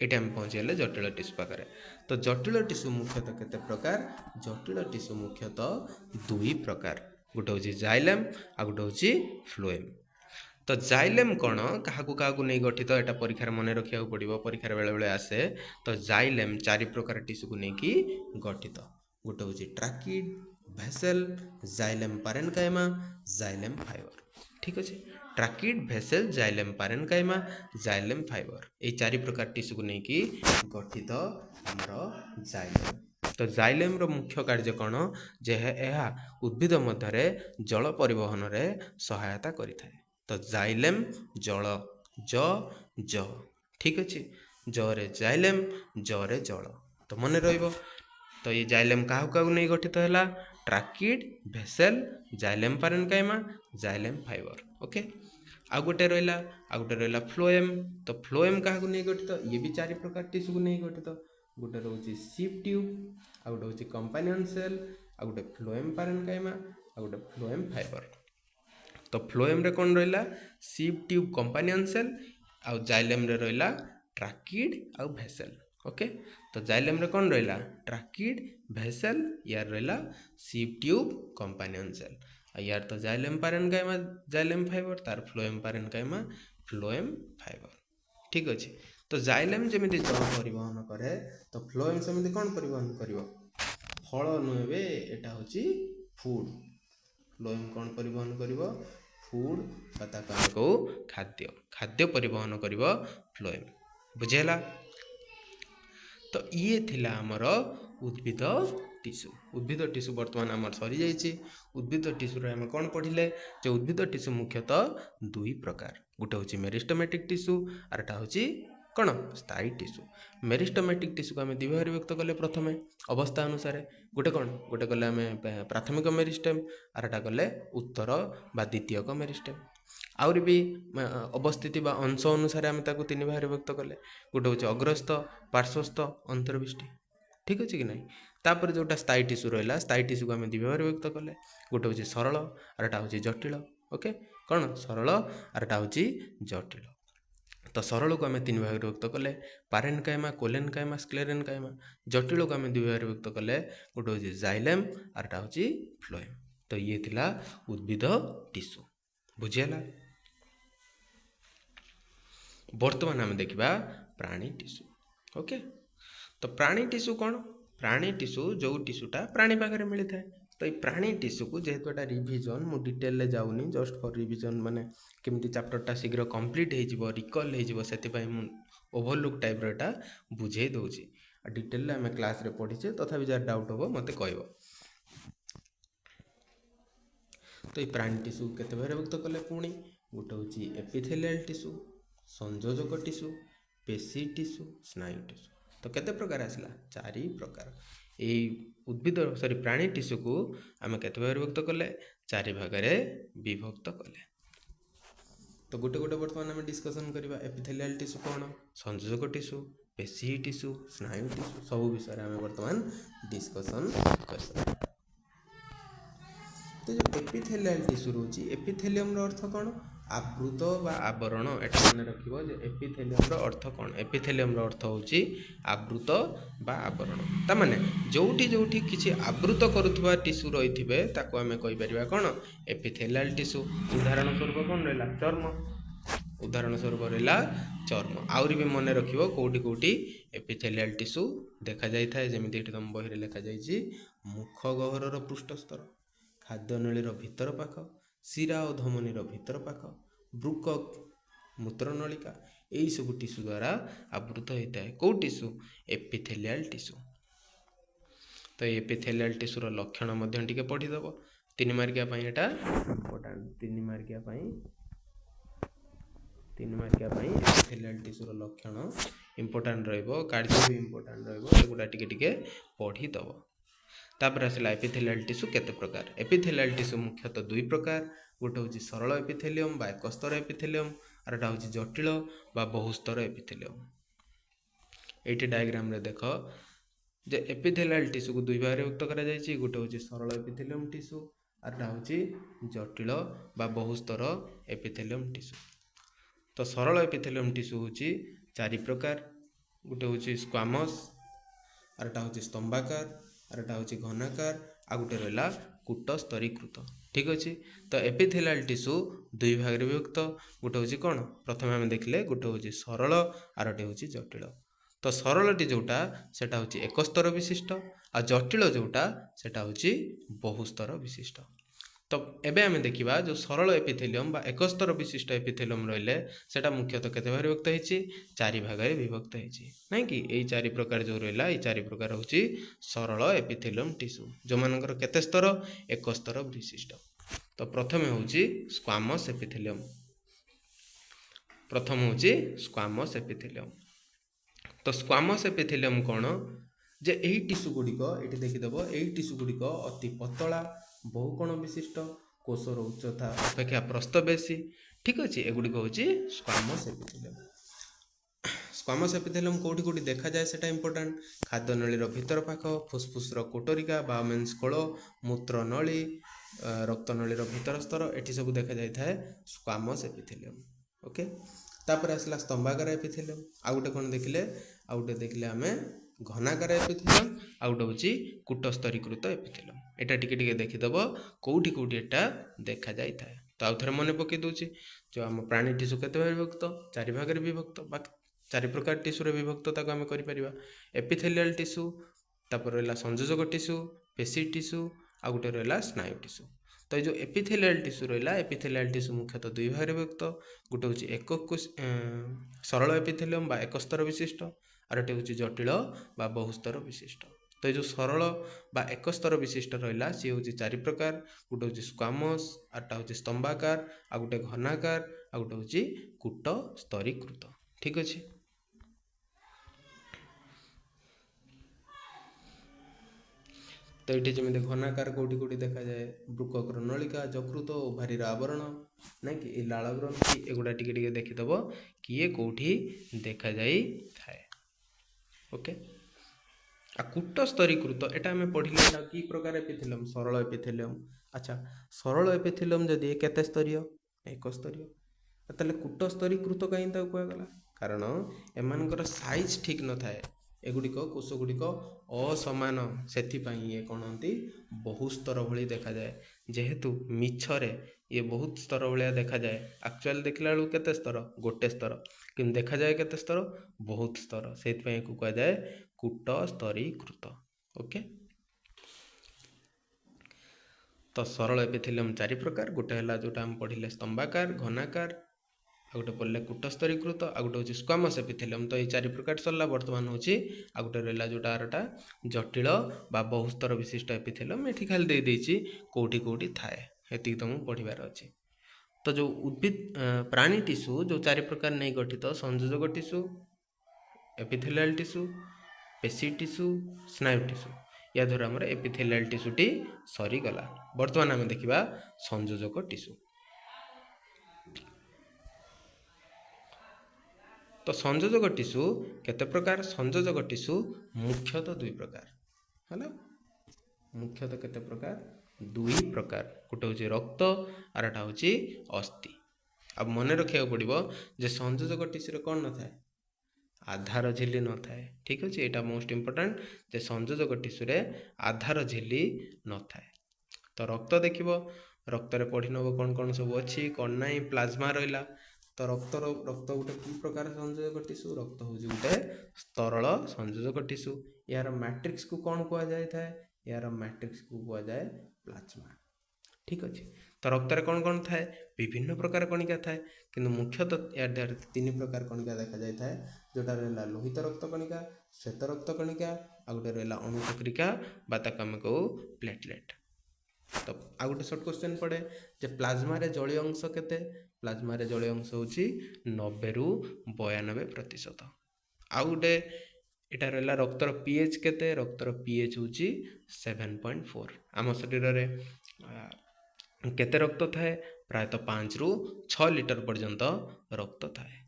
ये आम पहुँचीगले जटिल टिश्यू पाखे। तो जटिल टिश्यू मुख्यतः केते प्रकार, जटिल टिश्यू मुख्यतः दुई प्रकार, गोटे हूँ जाइलेम आ गोटे हूँ फ्लोएम। तो जाइलेम कौन क्या नहीं गठित, यहाँ परीक्षार मन रखा पड़ो, परीक्षार बेले बेले आसे। तो जाइलेम चारि प्रकार टिश्यू को लेकिन गठित, गोटे हूँ ट्राकिड, vessel, xylem parenchyma, xylem fibre. ठीक अच्छे, ट्राकिड, vessel, xylem parenchyma, xylem fibre, ये चारि प्रकार टिश्यू को लेकिन गठित आमर जाइलेम। तो जाइलेम रो मुख्य कार्य कौन जे यह उद्भिद मध्य जल परिवहन रे सहायता करिथाए। तो जाइलेम जल ज। ठीक अच्छे, जरे जाइलेम जरे जल। तो मन रहिबो। तो ये जाइलेम क्या नहीं गठित है tracheid, vessel, xylem parenchyma, xylem fibre. Okay, आ गोटे रहा फ्लोएम। तो फ्लोएम क्या नहीं गठित, ये भी चारि प्रकार टिश्यू को नहीं गठित, गोटे रोचे सिप ट्यूब, आ गोटे हूँ कंपानियन सेल, आ गोटे फ्लोएम पारेनकाइमा, आ गोटे फ्लोएम फाइबर। तो फ्लोएम रे कौन रहा सिप ट्यूब कंपानियन सेल, आ जाइलेम रे रहा ट्राकिड आ भेसेल। ओके, तो जाइलेम रे कौन रहा ट्राकिड भेसेल, यार रहा सिप ट्यूब कंपानियन सेल। यार तो जाइलेम पारेनकाइमा जाइलेम फाइबर, तार फ्लोएम पारेनकाइमा फ्लोएम फाइबर। ठीक अच्छे, तो जाइलेम जमी जल परिवहन करे, तो फ्लोएम सेमती कौन परिवहन कर फल नुहे, यहाँ हूँ फूड। फ्लोएम कौन परिवहन कर फूड, कहू खाद्य, खाद्य परिवहन कर फ्लोएम। बुझेला। तो ये थिला आमर उद्भिद टिश्यू। उद्भिद टिश्यू बर्तमान आमर सरी जाइए। उद्भिद टिश्यू आम कौन पढ़िले जो उद्भिद टिश्यू मुख्यतः दुई प्रकार, गोटे हूँ मेरिस्टोमेटिक टिश्यू आरटा हूँ कौन स्थायी टिश्यू। मेरिस्टोमेटिक टिश्यू को आम दुई भाग विभक्त कले, प्रथम अवस्था अनुसार गोटे कौन गोटे कले आम प्राथमिक मेरिस्टेम, आरटा कले उत्तर बा द्वितीयक मेरिस्टेम। आउरी भी अवस्थिति बा अंश अनुसार आम ताको तीन भाग विभक्त कले, गोटे हूँ अग्रस्थ, पार्श्वस्थ, अंतर्विष्टि। ठीक अच्छे कि नहीं। तापर जोटा स्थायी टिश्यू रहा, स्थायी टिश्यू को आम दुई भाग विभक्त कले, गोटे हूँ सरल आरटा हूँ जटिल। ओके, कौन सरल आरटा हूँ जटिल। तो सरल को आम तीन भाग विभक्त कले, पारेनकाइमा, कोलेनकाइमा, स्क्लेरेनकाइमा। जटिल को आम दुई भाग विभक्त कले, गोटे हूँ जाइलेम आरटा हूँ फ्लोएम। तो ये थिला उद्भिद टिश्यू। बुझीगला। बर्तमान आम देखा प्राणी टिश्यू। ओके, तो प्राणी टिश्यू कौन, प्राणी टिश्यू जो टिश्यूटा प्राणी पाखे मिलता है। तो ये प्राणी टिश्यू को जेहेतु एटा रिविजन मु डिटेल जाऊनी, जस्ट फॉर रिविजन माने केमती चैप्टरटा शीघ्र कंप्लीट हो रिकल हो, मु ओवरलुक टाइप एटा बुझे दूची। डिटेल आम क्लास रे पढ़ीचे, तथापि जार डाउट हो मते कहब। तो ये प्राणी टिश्यू केते भाग विभक्त कले पुणी गोटे हूँ एपिथेलियल टिश्यू, संयोजक टिश्यू, पेशी टिश्यू, स्नायु टिश्यू। तो केते प्रकार आसला 4 प्रकार। ये उद्भिद सॉरी प्राणी टिश्यू को आम केते भाग विभक्त कले 4 भागरे विभक्त कले। तो गोटे गोटे बर्तमान आम डिस्कसन करवा एपिथेलियल टिश्यू कौन, संयोजक टिश्यू, पेशी टिश्यू, स्नायु टिश्यू सब विषय में बर्तमान डिस्कसन कर। तो जो एपिथेलियल टिश्यू रोची एपिथेलियम रो अर्थ कौन, आवृत बा आवरण। एटा मन रखिबो जे एपिथेलियम रो अर्थ कौन, एपिथेलियम रो अर्थ होची आवृत बा आवरण। ता माने जोठी जोठी किछि आवृत करूथबा टिश्यू रहिथिबे ताको हमें कहि परिबा कौन एपिथेलियल टिश्यू। उदाहरण स्वरूप कौन रहला चर्म, उदाहरण स्वरूप रहला चर्म। आउरी भी मन रखिबो कोठी कोठी एपिथेलियल टिश्यू देखा जाय थाए, जेमिति एठी तम बहिरे लिखा जायछि मुख गहरर पृष्ठस्तर, खाद्य नळीर भितर पाख, शिरा और धमनीर भितर पाख, ब्रुकक, मूत्रनलिका यही सब टिश्यू द्वारा आवृत होता है। कौ टिश्यू एपिथेलियल टिश्यू। तो एपिथेलियल टिश्यूर लक्षण मध्य टिके पढ़ीदेव 3 मार्किया एटा इम्पोर्टेंट। 3 मार्किया एपिथेलियल टिश्यूर लक्षण इम्पोर्टेंट रहिबो, कार्य भी इम्पोर्टेंट रहिबो, एगुडा टिके टिके पढ़ीदेव। तापर आसला एपिथेलियल टिश्यू केते प्रकार। एपिथेलियल टिश्यू मुख्यतः 2 प्रकार, गोटे हूँ सरल एपिथेलियम बा एकस्तर एपिथेलियम, और एटा हूँ जटिल बा बहुस्तर एपिथेलियम। एटी डायग्राम रे देख जे एपिथेलियल टिश्यू को 2 भाग रे विभक्त करा जायछि, गोटे हूँ सरल एपिथेलियम टिश्यू और एटा हूँ जटिल बा बहुस्तर एपिथेलियम टिश्यू। तो सरल एपिथेलियम टिश्यू हूँ 4 प्रकार, गोटे हूँ स्क्वामस, और एटा हूँ स्तंभाकार, और एटा हूँ घनाकार, आ गोटे रहा कूट स्तरीकृत। ठीक अच्छे। तो एपिथेलियल टिश्यू 2 भाग रे विभक्त, गोटे हूँ कौन प्रथम आम देखले गोटे हूँ सरल और गोटे हूँ जटिल। तो सरलटी जोटा सेटा हूँ एकस्तर विशिष्ट, आ जटिल जोटा सेटा हूँ बहुस्तर विशिष्ट। तो एबे आम देखा जो सरल एपिथेलियम बा एकस्तर विशिष्ट एपिथेलियम रहिले सेटा मुख्यतः केते भाग विभक्त होइछि 4 भाग रे विभक्त होइछि नै कि एई 4 प्रकार जो रहिला एई 4 प्रकार होछि सरल एपिथेलियम टिश्यू, जो मानकर केते स्तर एकस्तर विशिष्ट। तो प्रथमे होछि स्क्वामस एपिथेलियम, प्रथम होछि स्क्वामस एपिथेलियम। तो स्क्वामस एपिथेलियम कौन जे एही टिश्यू गुड़िक ये देखीदेव, एही टिश्यू गुड़िक अति पतला बहुकोण विशिष्ट, कोषर उच्चता अपेक्षा प्रस्थ बेसी। ठीक अच्छे। एगुड़िक हूँ स्क्वामस एपिथेलियम। स्क्वामस एपिथेलियम कोठी कोठी देखा जाए सेटा इंपोर्टेंट, खाद्य नळीर भितर पाख, फुसफुसर कोटरिका बा मेन्स कोल, मूत्र नळी, रक्त नळीर भितर स्तर एठी सब देखा जाय थाए स्क्वामस एपिथेलियम। ओके। तापर आसला स्तंभाकार एपिथेलियम। आ गोटे कोन देखिले, आ गोटे देखिले आमे घनाकार एपिथेलियम, आ गोटे होची कूटस्तरीकृत एपिथेलियम। एटा टिके टिके देखिदेव कोठी कोठी एटा देखा जाय थाए। तो आउ थरे मने पके दोची जो आम प्राणी टिश्यू केते भाग विभक्त 4 भाग रे विभक्त, बा 4 प्रकार टिश्यू रे विभक्त ताको आमे करि परिबा एपिथेलियल टिश्यू, तापर रहला संयोजक टिश्यू, पेशी टिश्यू, आ गोटे रहला स्नायु टिश्यू। तो ये जो एपिथेलियल टिश्यू रहा, एपिथेलियल टिश्यू मुख्यतः 2 भाग रे विभक्त, गोटे हूँ सरल एपिथेलियम बा एकस्तर विशिष्ट, और गोटे हूँ जटिल बा बहुस्तर विशिष्ट। तो ये जो सरल बा एकस्तर विशिष्ट रहा सी हूँ 4 प्रकार, गोटे हूँ स्क्वामस, आटा हूँ स्तंभाकार, आ गोटे घनाकार, आ गोटे हूँ कूट स्तरीकृत। ठीक अच्छे। तो ये जमी घनाकार कोटी कोटी देखा जाए ब्रुककर नलिका, जकृत, ओभारीर आवरण ना कि लाल ग्रंथि, एगुड़ा टिके टिके देखिदेव किए कोठी देखा जाई थाए। ओके। आ कूट स्तरीकृत एटा आमे पढ़िले ना कि प्रकार एपिथेलियम सरल एपिथेलियम। अच्छा, सरल एपिथेलियम जदि केते स्तरीय एक स्तरीय, ताले कूट स्तरीकृत कहीं ता कुआ गला कारण एमानकर साइज ठीक न थाए, एगुड़िक कोष गुड़िक असमान, से ये कौन होती बहुस्तर भली देखा जाए। जेहेतु मिछरे ये बहुत स्तर भाया देखा जाए, एक्चुअल देखला बेलू केते स्तर गोटे स्तर, कि देखा जाए केते स्तर बहुत स्तर, से कह जाए कूट स्तरीकृत। ओके। तो सरल एपिथेलियम 4 प्रकार, गोटे है जोटा हम पढ़िले स्तंभाकार, घनाकार, आ गोटे पढ़ले कूट स्तरीकृत, आ गोटे हूँ स्क्वामस एपिथेलियम। तो ये 4 प्रकार सरला। बर्तमान हूँ आ गोटे रहा जोटा आरटा जटिल बा बहुस्तर विशिष्ट एपिथेलियम। ये खाली दे देछि कोठी कोठी थाए। एतिक तुमको पढ़िबार अच्छे। तो जो उद्भिद प्राणी टिश्यू जो 4 प्रकार नहीं गठित संयोजक टिश्यू, एपिथेलियल टिश्यू, पेशी टिश्यू, स्नायु टिश्यू, या द्वारा आमर एपिथेलियल टिश्यूटी सरीगला। बर्तमान आम देखा संयोजक टिश्यू। तो संयोजक टिश्यू केते प्रकार? संयोजक टिश्यू मुख्यतः 2 प्रकार है। मुख्यतः केते प्रकार? 2 प्रकार। गोटे हूँ रक्त और एटा हूँ अस्थि। अब मन रखा पड़ो जे संयोजक टिश्यू कौन न थाए? आधार झिल्ली न थाए। ठीक अच्छे, यहाँ मोस्ट इम्पोर्टाट जे संयोजक टिश्यू रे आधार झिल्ली न थाए। तो रक्त देख रक्त रे पढ़ी नब कौन कौन सब अच्छी कौन ना प्लाज्मा रहा। तो रक्त गोटे कि प्रकार संयोजक टिश्यू? रक्त हूँ गोटे तरल संयोजक टिश्यू। यार मैट्रिक्स को कौन कह जाए? यार मैट्रिक्स को कह जाए प्लाज्मा। ठीक अच्छे, तो रक्त रे कौन कौन थाए? विभिन्न प्रकार कणिका थाए, किंतु मुख्यतः यार 3 प्रकार कणिका देखा जाए थाए, जोटा रहा लोहित रक्त कणिका, श्वेत रक्त कणिका, आ गोटे रहा अणुचक्रिका बा ताको आमे कहू प्लेटलेट। तो आ गोटे शॉर्ट क्वेश्चन पड़े जे प्लाज्मा रे जलीय अंश केते? प्लाज्मा रे जलीय अंश होची 90 रु 92%। आ गोटे इटा रहा रक्तर पीएच केते? रक्तर पीएच होची 7.4। आम शरीर रे केते रक्त थाए? प्रायतः 5 रु 6 लिटर पर्यंत रक्त थाए।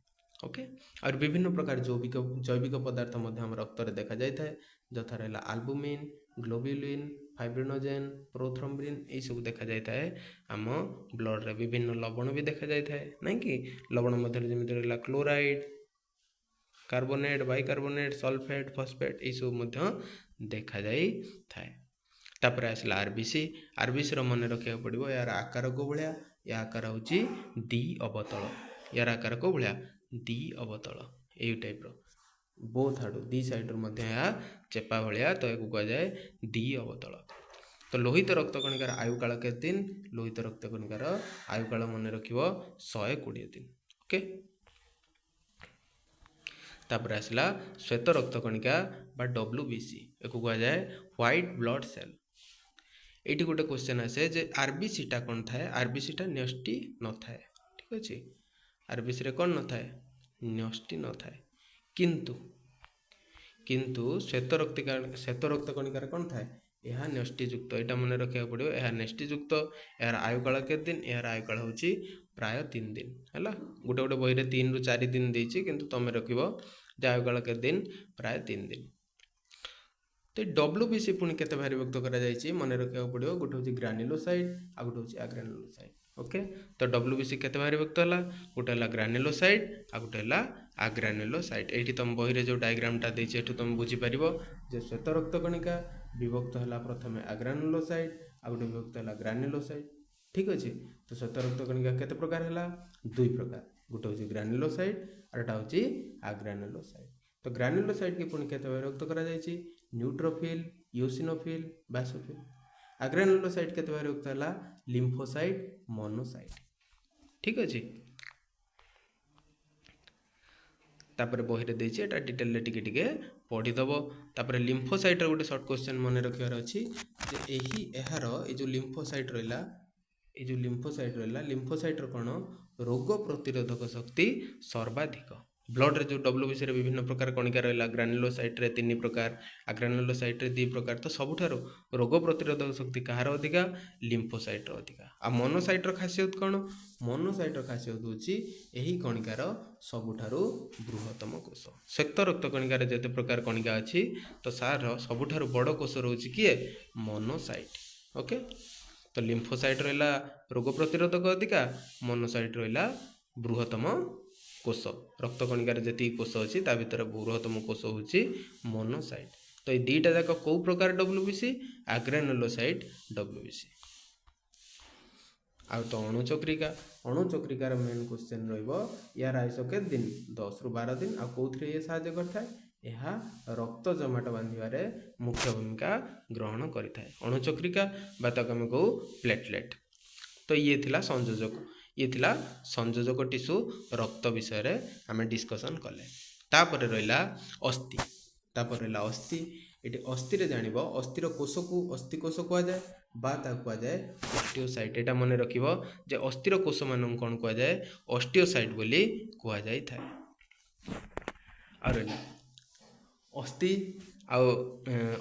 ओके, और विभिन्न प्रकार जैविक पदार्थ हम रक्त रे देखा जाए थाए, जथा रहा आल्बुमिन, ग्लोब्युलिन, फाइब्रिनोजेन, प्रोथ्रोम्बिन, यही सब देखा जाए थाए। आम ब्लड रे विभिन्न लवण भी देखा जाए थाए, नहीं कि लवण मध्य जमी रहा chloride, carbonate, bicarbonate, sulphate, phosphate, यही सब देखा जाए थाए। तापर आसला आरबीसी। आरबीसी मन रखा पड़ो यार आकार को भाया, या आकार हूँ डी अवतल। यार आकार को भाया डी अवतल, यही टाइप बोथ आड़ू दी साइड्रु चेपा भाया, तो यू कह जाए डी अवतल। तो लोहित रक्त कणिकार आयुकाल के दिन? लोहित रक्त कणिकार आयुकाल मन रख 120 दिन। ओके, तापर आसला श्वेत रक्त कणिका बा WBC, एक कह जाए व्हाइट ब्लड सेल। ये गोटे क्वेश्चन आसे जे आरबीसी टा कौन थाए? आरबीसी टा न्यष्टि न थाए। ठीक अच्छे, आरबीसी रे कौन न थाए? न्यष्टि न थाए। किंतु श्वेत रक्त कणिकार कौन थाए? यह न्यष्टियुक्त। यहाँ मन रखा पड़ो यह न्यष्टियुक्त। यार आयुकाल के दिन? यार आयुकाल हूँ प्राय 3 दिन है। गोटे गोटे बही रे 3 रु 4 दिन देती, किंतु तुम रख आयुकाल के दिन प्राय 3 दिन। तो WBC पुणी केते भारी व्यक्त करा जायछि मन रखा पड़ो। गोटे हूँ ग्रानुलोसाइट, आ गोटे हूँ अग्रानुलोसाइट। ओके, तो WBC केते भारी व्यक्त है? गोटे है ग्रानुलोसाइट, आ गोटे है अग्रानुलोसाइट। ये तुम बही रे जो डायग्रामटा देछि एठु तुम बुझी पारिबो जे श्वेत रक्त कणिका विभक्त है प्रथमे अग्रानुलोसाइट, आ गोटे विभक्त है ग्रानुलोसाइट। ठीक अच्छे, तो श्वेत रक्त कणिका केते प्रकार है? 2 प्रकार। गोटे हूँ ग्रानुलोसाइट और एटा हूँ अग्रानुलोसाइट। तो ग्रानुलोसाइट की पुणी केते भारी व्यक्त करा जायछि? Neutrophil, eosinophil, बासोफिल। अग्रानुलोसाइट केते भारी व्यक्त है? Lymphocyte, monocyte. ठीक अच्छे, तापर बही रे देछि एटा डिटेल टिके टिके पढ़ीदब। तापर लिम्फोसाइट रे गोटे शॉर्ट क्वेश्चन मन रखिबार अछि जे एही एहार ए जो लिम्फोसाइट रहिला, ए जो लिम्फोसाइट रहिला, लिम्फोसाइट रो कोन रोग प्रतिरोधक शक्ति सर्वाधिक। ब्लड रे जो WBC रे विभिन्न प्रकार कणिका रहिला, ग्रानुलोसाइट रे 3 प्रकार, अग्रानुलोसाइट रे 2 प्रकार। तो सबुठारो रोग प्रतिरोधक शक्ति कहार अधिका? लिम्फोसाइट रो अधिका। आ मोनोसाइट रो खासियत कोन? मोनोसाइट रो खासियत होची एही कणिकार सबुठारो बृहत्तम कोष। श्वेत रक्त कणिकार जेते प्रकार कणिका अछि, तो सार सबुठारो बड़ कोष रहउची किए? मोनोसाइट। ओके, तो लिम्फोसाइट रहिला रोग प्रतिरोधक अधिका, मोनोसाइट रहिला बृहत्तम कोष। रक्त कणिकार जेती कोष अछि ता भितर बृहत्तम कोष होची मोनोसाइट। तो ये दीटा जाक को प्रकार WBC? अग्रानुलोसाइट WBC। आ तो अणुचक्रिका, अणुचक्रिकार मेन क्वेश्चन रहिबो यार आयुष के दिन 10 रु 12 दिन। आ कोथरे ये सहाय्य करथाय? यह रक्त जमाट बांधिबारे मुख्य भूमिका ग्रहण करिथाय। अणुचक्रिका बा ताको हम कहू प्लेटलेट। तो ये थिला संयोजक, ये थिला संयोजक टिश्यू रक्त विषय रे हमें डिस्कशन कले। तापर रहिला अस्थि। तापर रहिला अस्थि। ये अस्थि जानिब अस्थिर कोष को अस्थि कोष कह जाए कह जाए ऑस्टियोसाइट। एटा मन रखिबो जे अस्थिर कोष मान कौन कह जाए ऑस्टियोसाइट बोली कह जाई थाए। और अस्थि आउ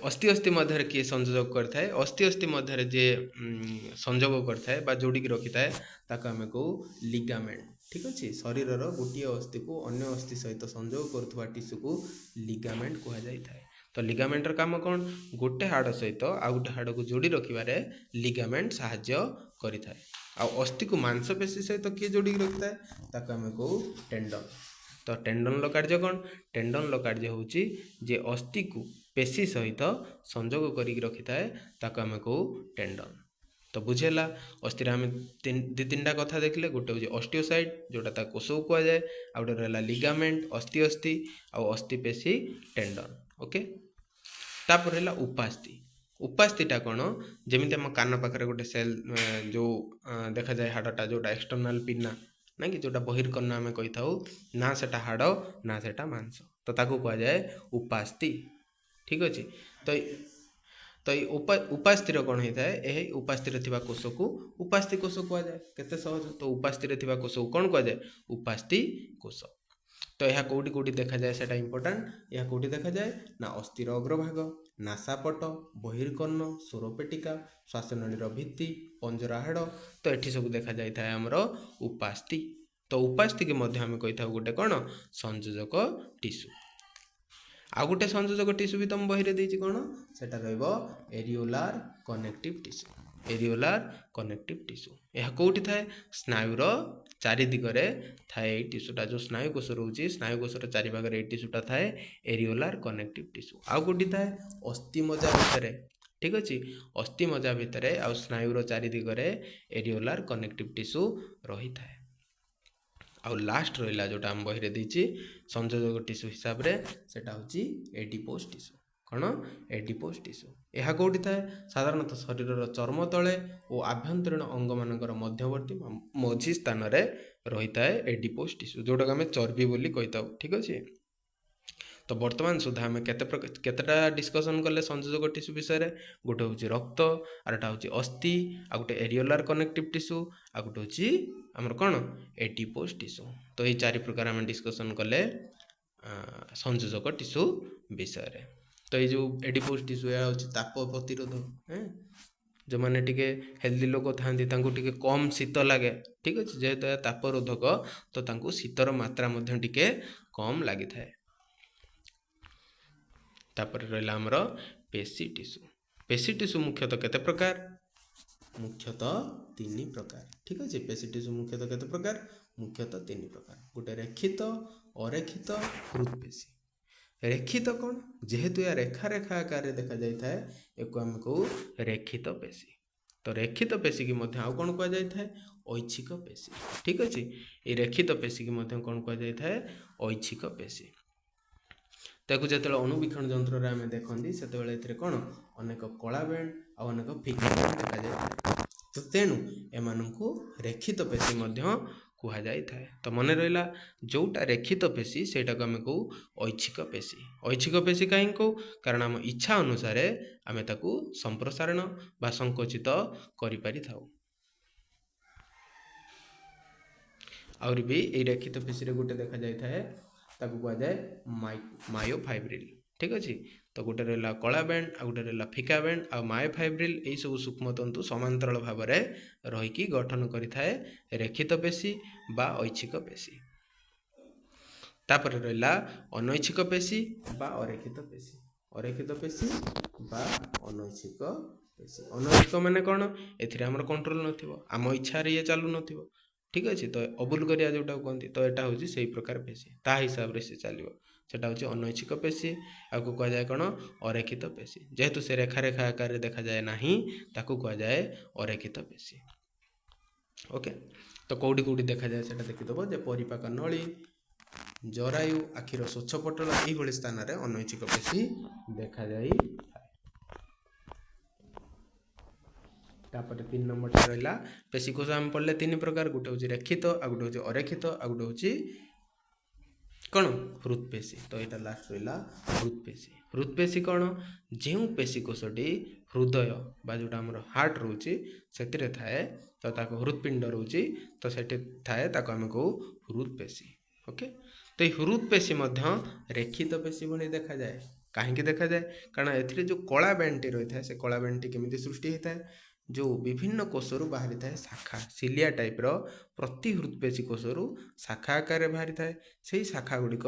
अस्थि अस्थि मध्य किए संयोजक करता है अस्थि अस्थि मध्य जे संयोग करता है बा जोड़ी रखी थाए ताको आमे कहू लिगामेंट। ठीक अच्छे शरीर गोटे अस्थि को अन्य अस्थि सहित संयोग करुवा टिश्यू को लिगामेंट कह जाई थाए। तो लिगामेंटर काम कौन गोटे हाड़ सहित आउ गोटे हाड़ को जोड़ी रखिबारे लिगामेंट साहाय्य करिथाए। आ अस्थि को मांसपेशी सहित किए जोड़ी रखिथाए ताको आमे कहू टेंडन। तो टेंडन कार्य कौन टेंडन कार्य होची जे अस्थि को पेशी सहित संयोग करी रखिथाए ताको आमे कहू टेंडन। तो बुझेला अस्थि आम दी तीन टा कथा देखले गोटे हूँ ऑस्टियोसाइट जोटा ता कोष को कह जाए आ गोटे रहा लिगामेंट अस्थि अस्थि आ अस्थि पेशी टेंडन। ओके तापर है उपास्थि। उपास्थिटा कौन जमी आम कान पाखे गोटे सेल जो देखा जाए हाड़टा जोटा एक्सटर्नाल पिना ना कि जोटा बहिर्कर्ण आम कही था ना सेटा हाड़ ना सेटा मांस तो ताकू कह जाए उपास्थि। ठीक अच्छे तो ये उपास्थिर कौन होता है यही उपास्थिर थिबा कोष को उपास्थि कोष कह जाए केते सहज। तो उपास्थिर थिबा कोष को कौन कह जाए उपास्थि कोष। तो यह कौटी कौटी देखा जाए सेटा इंपोर्टेंट यह कौटी देखा जाए ना अस्थिर अग्रभाग नासापट बहिर्कर्ण स्वरपेटिका श्वासनळीर भित्ति पंजरा हाड़ तो ये सब देखा जाए आमर उपास्थि। तो उपास्थि के मध्य आम कही था गोटे कौन संयोजक टिश्यू। आ गोटे संयोजक टिश्यू भी तुम बही देती कौन सेटा रहिबो एरियोलार कनेक्टिव टिश्यू। एरियोलार कनेक्टिव टिश्यू यह कौटी थाए स्नायुर चारि दिगरे थाए टिश्यूटा जो स्नायु कोष रोचे स्नायु कोषर चारि भागरे टिश्यूटा थाए एरियोलार कनेक्टिव टिश्यू। आ कौटी थाए अस्थि मज्जा भितर। ठीक अच्छे अस्थि मज्जा भितर आ स्नायुर चारि दिगरे एरियोलार कनेक्टिव टिश्यू रही थाए। आउ लास्ट रहा जोटा आम बही देती संयोजक टिश्यू हिसाब से सेटा होची एडिपोज टिश्यू। कौन एडिपोज टिश्यू यह कौटी थाए साधारणतः शरीर चर्म तले और आभ्यंतरीण अंग मानकर मध्यवर्ती मझी स्थान रही थाए एडिपोज टिश्यू जोटा आम चर्बी बोली कही था। ठीक अच्छे तो वर्तमान सुधा आम केतेटा डिस्कसन कले संयोजक टिश्यू विषय गोटे हूँ रक्त आरटा हूँ अस्थि आ गोटे एरियोलार कनेक्टिव टिश्यू आ गोटे हूँ आमर कौन एडिपोज टिश्यू। तो ये चारि प्रकार आम डिस्कसन कले संयोजक टिश्यू विषय। तो ये जो एडिपोज टिश्यू यह हूँ ताप प्रतिरोध जो मैंने टिके हेल्दी लोक था टिके कम शीत लगे। ठीक अच्छे जेहेतु ताप रोधक तो तांको शीतर मात्रा मध्य टिके कम लगी थाए। तापर रहा आमर पेशी टिश्यू। पेशी टिश्यू मुख्यतः केते प्रकार मुख्यतः 3 प्रकार। ठीक अच्छे पेशी टिश्यू मुख्यतः केते प्रकार मुख्यतः 3 प्रकार गोटे रेखित अरेखित हृदपेशी। रेखित कौन जेहेतु या रेखा रेखा आकार देखा जाए था एक आम कहू रेखित पेशी। तो रेखित पेशी की मध्य आउ कौन कह जाए था ऐच्छिक पेशी। ठीक अच्छे ये रेखित पेशी की मध्य कौन कह जाए था ऐच्छिक पेशी। ताकू जो अणुवीक्षण जंत्र आम देखते से कौन अनेक कला बैंड आ अनेक फिका बैंड देखा जाए। तो तेणु एम रेखित पेशी कह जाए। तो मन रहा जोटा रेखित पेशी से आम कहू ऐच्छिक पेशी। ऐच्छिक पेशी कहीं कहू कारण आम इच्छा अनुसार आम ताकू संप्रसारण बा संकोचित करि थाउ। आउर भी ये रेखित पेशी गोटे देखा जाए ताकू कह जाए मायोफाइब्रिल। ठीक अच्छे तो गोटे रहा कला बैंड आ गोटे रहा फिका बैंड आ मायोफाइब्रिल यही सब सूक्ष्म तंतु समांतराल भाव में रहीकि गठन करिथाए रेखित पेशी बा ऐच्छिक पेशी। तापर रहा अनैच्छिक पेशी बा अरेखित पेशी। अरेखित पेशी बा अनैच्छिक पेशी। अनैच्छिक माने कौन एथिरे हमर कंट्रोल नथिबो आम इच्छा ये चालू नथिबो। ठीक अच्छे तो अबुल करिया जोटा कहते तो यहाँ हूँ से प्रकार पेशी ता हिसाब से चलो सेटा हूँ अनैच्छिक पेशी आपको कह जाए कौन अरेखित पेशी। जेहेतु से रेखा रेखा आकार देखा जाए ना ताकू कह जाए अरेखित पेशी। ओके तो कौटी कौटी देखा जाए सेटा देखिदब जे परिपाक नली जरायु आखिर स्वच्छ पटल यही स्थान में अनैच्छिक पेशी देखा जाए। तापर 3 नंबर रहा पेशी कोष आम पढ़ले 3 प्रकार गोटे हूँ रेखित आ गोटे हूँ अरेखित आ गोटे हूँ कौन हृदपेशी। तो यहाँ लास्ट रहा हृदपेशी। हृदपेशी कौन जो पेशी कोषटी हृदय बा जोटा आम हार्ट रोचे से थाए तो ताको हृदपिंड रोचे तो सेठी थाए ताको आम कहू हृदपेशी। ओके तो ये हृदपेशी रेखित पेशी भली देखा जाए। कहीं देखा जाए कारण ए जो कला बैंडटी रही है से कला बैंडटी केमी सृष्टि होता है जो विभिन्न कोषरू बाहरी थाए शाखा सिलिया टाइप प्रति हृदपेशी कोषरू शाखा आकार बाहरी थाए से शाखा गुड़िक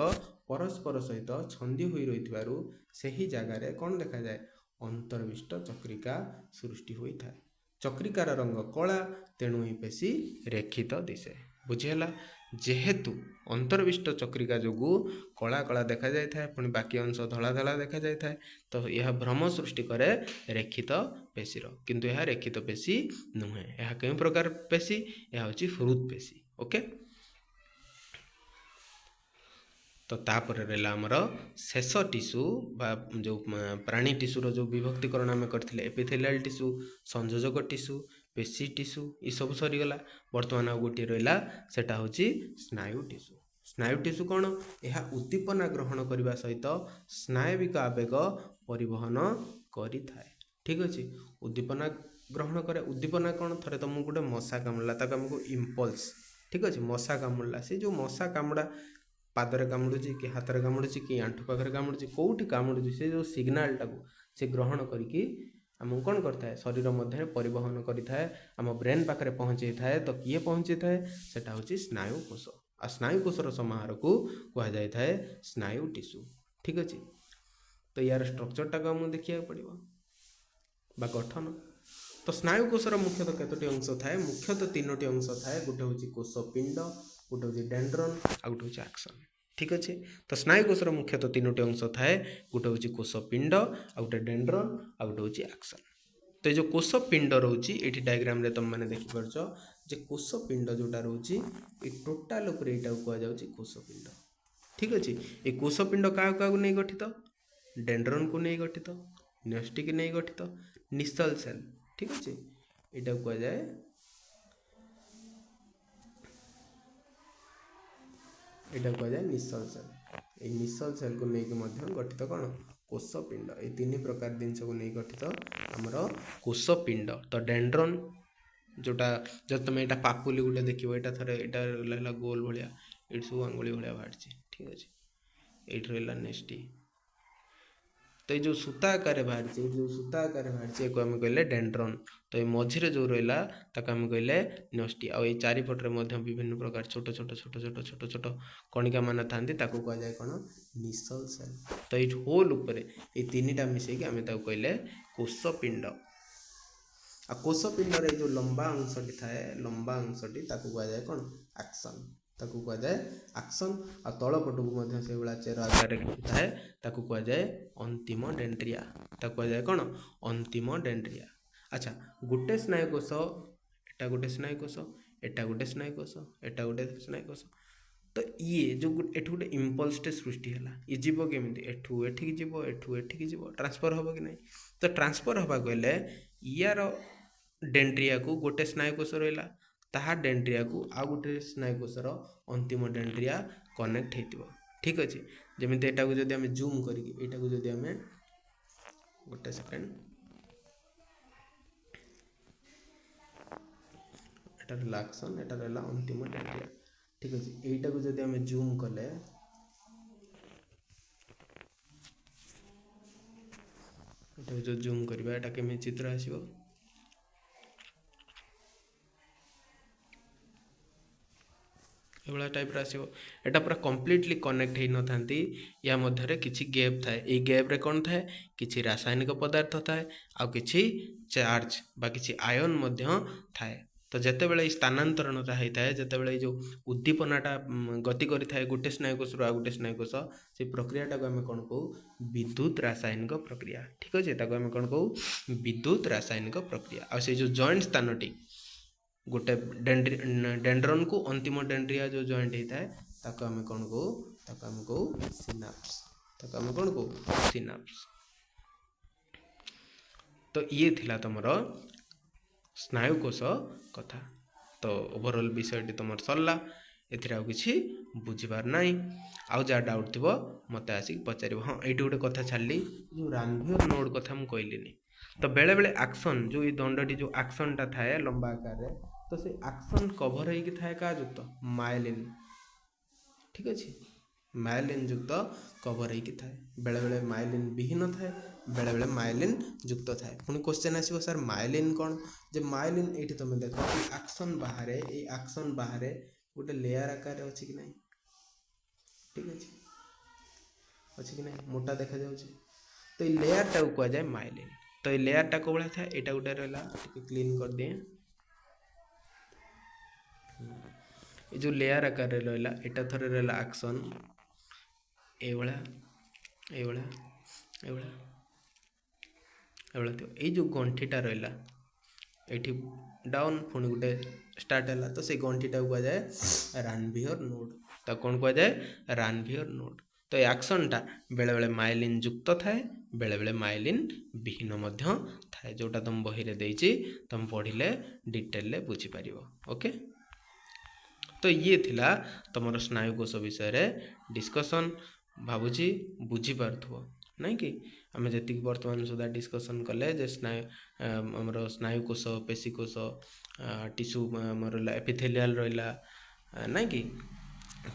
परस्पर सहित छंदी हुई रही से ही जगार कौन देखा जाए अंतर्विष्ट चक्रिका सृष्टि होता है। चक्रिकार रंग कला तेणु ही पेशी रेखित दिशे। बुझीगला जेहेतु अंतर्विष्ट चक्रिका जो कला कला देखा जाए था पुणी बाकी अंश धला धला देखा जाए था तो यह भ्रम सृष्टि करे रेखित पेशीर किंतु यह रेखित पेशी नुहे। यह कई प्रकार पेशी यह होची हृद पेशी। ओके तो तापर रहा आमर शेष टिश्यू बा जो प्राणी टिश्यूर जो विभक्तिकरण आम करथिले एपिथेलियल टिश्यू संयोजक टिश्यू पेशी टिश्यू ये सब सरीगला। बर्तमान आ गोटे रहा सेटा होची स्नायु टिश्यू। स्नायु टिश्यू कौन यह उद्दीपना ग्रहण करने सहित स्नायविक आवेग परिवहन करि थाए। ठीक अच्छे उद्दीपना ग्रहण करे उद्दीपना कौन थे तुमको गोटे मशा कामुड़ा ताको आमको इम्पल्स। ठीक अच्छे मशा कामुड़ा से जो मशा कामुड़ा पादरे कामुड़ी कि हाथ कामुड़ी कि आंठू पाखे कामुड़ी कौटी कामुड़ी से जो सिग्नाल टाक से ग्रहण करके आमको कौन करता है शरीर मध्य परिवहन करें आम ब्रेन पाखे पहुँचे थाए तो किए पहुँचे थाए सेटा होची स्नायु कोष। आ स्नायु कोषर समाहार को कह जाए थाए स्नायु टिश्यू। ठीक अच्छे तो यार स्ट्रक्चर टाक आमको देखा पड़ो बा गठन। तो स्नायु कोषर मुख्यतः कतोटी अंश थाए मुख्यतः तीनोटी अंश थाए गोटे हूँ कोषपिंड गोटे हूँ डेंड्रन आ गोटे हूँ एक्सन। ठीक अच्छे तो स्नायु कोषर मुख्यतः तीनोटी अंश थाए गोटे हूँ कोषपिंड आ गोटे डेंड्रन आ गोटे हूँ एक्सन। तो ये जो कोषपिंड रोचे ये डायग्राम रे तुम मैंने देखिपार जे कोषपिंड जोटा रोचे टोटाल उपर यहाँ कहुच्छे कोषपिंड। ठीक अच्छे ये कोषपिंड क्या क्या नहीं गठित डेंड्रन को नहीं गठित न्यष्टि नहीं गठित निश्चल सेल। ठीक अच्छे यहाँ कह जाए यहाँ कह जाए निश्चल सेल। ये निश्चल सेल को लेकिन गठित कौन कोषपिंड ये तीन प्रकार जिनस को नहीं गठित आमर कोषपिंड। तो डेंड्रन जोटा जब तुम यहाँ पापुली गोटे देख यहाँ थे यहाँ गोल भाया ये सब आंगुली भाया बाहर। ठीक अच्छे ये रहा नेक्स्ट तो ये जो सूता आकार बाहर जो सूता आकार बाहर आम कहले डेंड्रन। तो ये मझीरे जो रहा ताको आम कहले न्यष्टि। आ चारिपटे विभिन्न प्रकार छोट छोट छोट छोट छोट छोट कणिका मान था कह जाए कौन निश्चल सेल। तो ये होल उपर ये तीन टा मिसेक आम कहले कोषपिंड। आ कोषपिंड रे जो लंबा अंशटी थाए लंबा अंशटी ताकू कह जाए कौन एक्शन ताकू कह जाए एक्शन। आ तलपटू से भाया चेर आकार थाए ताकू कह जाए अंतिम डेंड्रिया ताकू कह जाए कौन अंतिम डेंड्रिया। अच्छा गोटे स्नायुकोश एटा गोटे स्नायुकोश एटा गोटे स्नायुकोश एटा गोटे स्नायुकोश। तो ये जो एठू गोटे इम्पल्सटे सृष्टि है ये जीव केमी एठू एठिक जीव एठू एठिक जीव ट्रांसफर हम कि नहीं। तो ट्रांसफर हवा गले यार डेंड्रिया को गोटे स्नायुकोश रहा ताहा डेंड्रिया को आउ गोटे स्नायुकोशर अंतिम डेंड्रिया कनेक्ट हो। ठीक अच्छे जमी यहाँ को जब आम जूम करके को जब आम गोटे सेकेंड एटा रहा एक्शन एटा रहा अंतिम डेंड्रिया। ठीक अच्छे यहीटा को जब आम जूम कले जो जूम करवा एटा केमी चित्र आसो एभला टाइप आसो। एटा पूरा कंप्लीटली कनेक्ट हो न था या मध्य किसी गैप थाए ये गैप रे कौन थाए किसी रासायनिक पदार्थ थाए आ किसी चार्ज बा किसी आयन मध्य थाए। तो जिते बड़े स्थानांतरणता होता है जिते बड़े जो उद्दीपनाटा गति करि थाए गोटे स्नायुकोश आ गोटे स्नायुकोश से प्रक्रियाटा को आम कौन कहू विद्युत रासायनिक प्रक्रिया। ठीक अच्छे ताको आम कौन कहू विद्युत रासायनिक प्रक्रिया। आ से जो जॉइंट स्थानटी गोटे डेंड्रन को अंतिम डेंड्रिया जो जॉइंट होता है ताको आम कौन कहू ताको आम कहू सिनाप्स ताको आम कौन कहू सिनाप्स। तो ये थिला तुमर स्नायुकोश कथा। तो ओवरऑल विषयटी तुम सरला एथिरे आउ किछि बुझिबार नाही आउ जा डाउट थिबो मते आसिक पचारिबो हां एठी गोटे कथा छाडली जो रानभियर नोड कथा मु कहलिनी तो बेले बेले एक्शन जो ई दंडटी जो एक्शन टा थाए लंबा आकार रे तो से एक्शन कवर होई कि थाए का जुक्त माइलिन ठीक अछि माइलिन युक्त कवर होई कि थाए बेले बेले माइलिन विहीन थाए बेले बेले माइलिन युक्त थाए पुनी क्वेश्चन आसीबो सर माइलिन कोन जे माइलिन एठी तमे देखो एक्शन बाहरे गोटे लेयर आकार अछि कि नहीं ठीक अछि कि नहीं मोटा देखा जाउछि तो ई लेयर टा को जाय माइलिन तो ई लेयर टा को बळा था एटा गोटे रहला क्लीन कर दिए ये जो लेयर आकार रे रहला एटा थरे रहला एक्शन एवळा तो ये जो गंठीटा रहला एठी डाउन पुणी गोटे स्टार्ट है तो से गंठीटा को जाए रानभियर नोड तो कौन कह जाए रानभियर नोड तो एक्शन टा बेले बेले माइलिन युक्त थाए बेले बेले माइलिन विहीन मध्य थाए जोटा तुम बही रे देइछि तुम पढ़िले डिटेल ले बुझी परिबो ओके तो ये थिला तुमर स्नायुकोश विषय रे डिस्कशन भाबुची बुझी पारथुबो नहीं कि आम जी बर्तमान सुधा डिस्कसन कले जे आमर स्नायुकोश पेशीकोश टिश्यू आमर एपिथेलियल रहा नहीं कि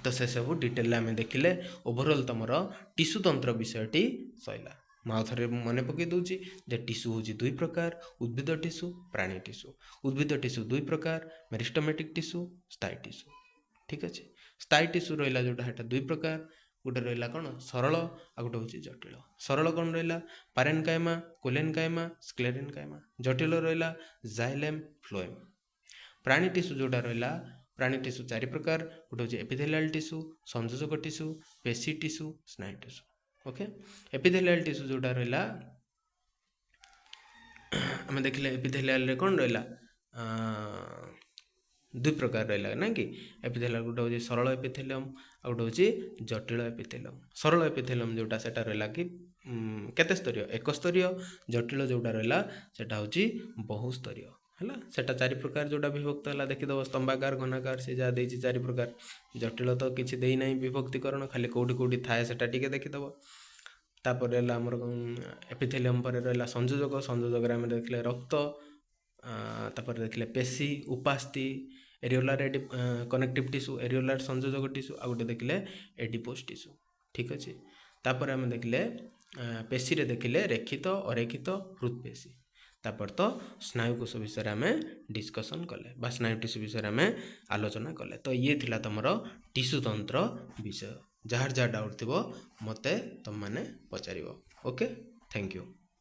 तो से सब डिटेल आम देखिले ओवरऑल तुमर टिश्यू तंत्र विषयटी सैला मुझे मन पकई दूची जे टिश्यू हूँ दुई प्रकार उद्भिद टिश्यू प्राणी टिश्यू उद्भिद टिश्यू दुई प्रकार मेरिस्टोमेटिक टिश्यू स्थायी टिश्यू ठीक अच्छे स्थायी टिश्यू रहा जोटा दुई प्रकार गोटे रहा कौन सरल आ गोटे हूँ जटिल सरल कौन रहा पारेनकाइमा कोलेनकाइमा स्क्लेरेनकाइमा जटिल रहा जाइलेम फ्लोएम प्राणी टिश्यू जोटा रहा प्राणी टिश्यू चारि प्रकार गोटे हूँ एपिथेलियल टिश्यू संयोजक टिश्यू पेशी टिश्यू स्नायु टिश्यू ओके एपिथेलियल टिश्यू जोटा रहा आम देखिले एपिथेलियल रे कौन रहा दुई प्रकार रहा ना कि एपिथेलियल गोटे हूँ सरल एपिथेलियम आ गोटे हूँ जटिल एपिथेलियम सरल एपिथेलियम जोटा सेटा रहा कि केते स्तरीय एक स्तरीय जटिल जोटा रहा सेटा हूँ बहुस्तरीय है सेटा चारि प्रकार जोटा विभक्त है देखीदब स्तंभाकार घनाकार से जहाँ देती चारि प्रकार जटिल तो किसी दे ना विभक्तिकरण खाली कौटी कौटी थाए सेटा टिके देखीदब तापर आमर एपिथेलियम पर रहा संयोजक संयोजक आम देखिले रक्त तापर देखिले पेशी उपास्थि एरियोलार कनेक्टिव टिश्यू एरियोलार संयोजक टिश्यू आ गोटे देखिले एडिपोज टिश्यू ठीक अच्छे तापर आम देखिले पेशी रे देखिले रेखित अरेखित हृदपेशी तापर तो स्नायुकोश विषय आम डिस्कसन कले बा स्नायु टिश्यू विषय आम आलोचना कले तो ये थिला तुमर टिश्यू तंत्र विषय जार जहाँ डाउट थी मते तुम मैंने पचार ओके थैंक यू।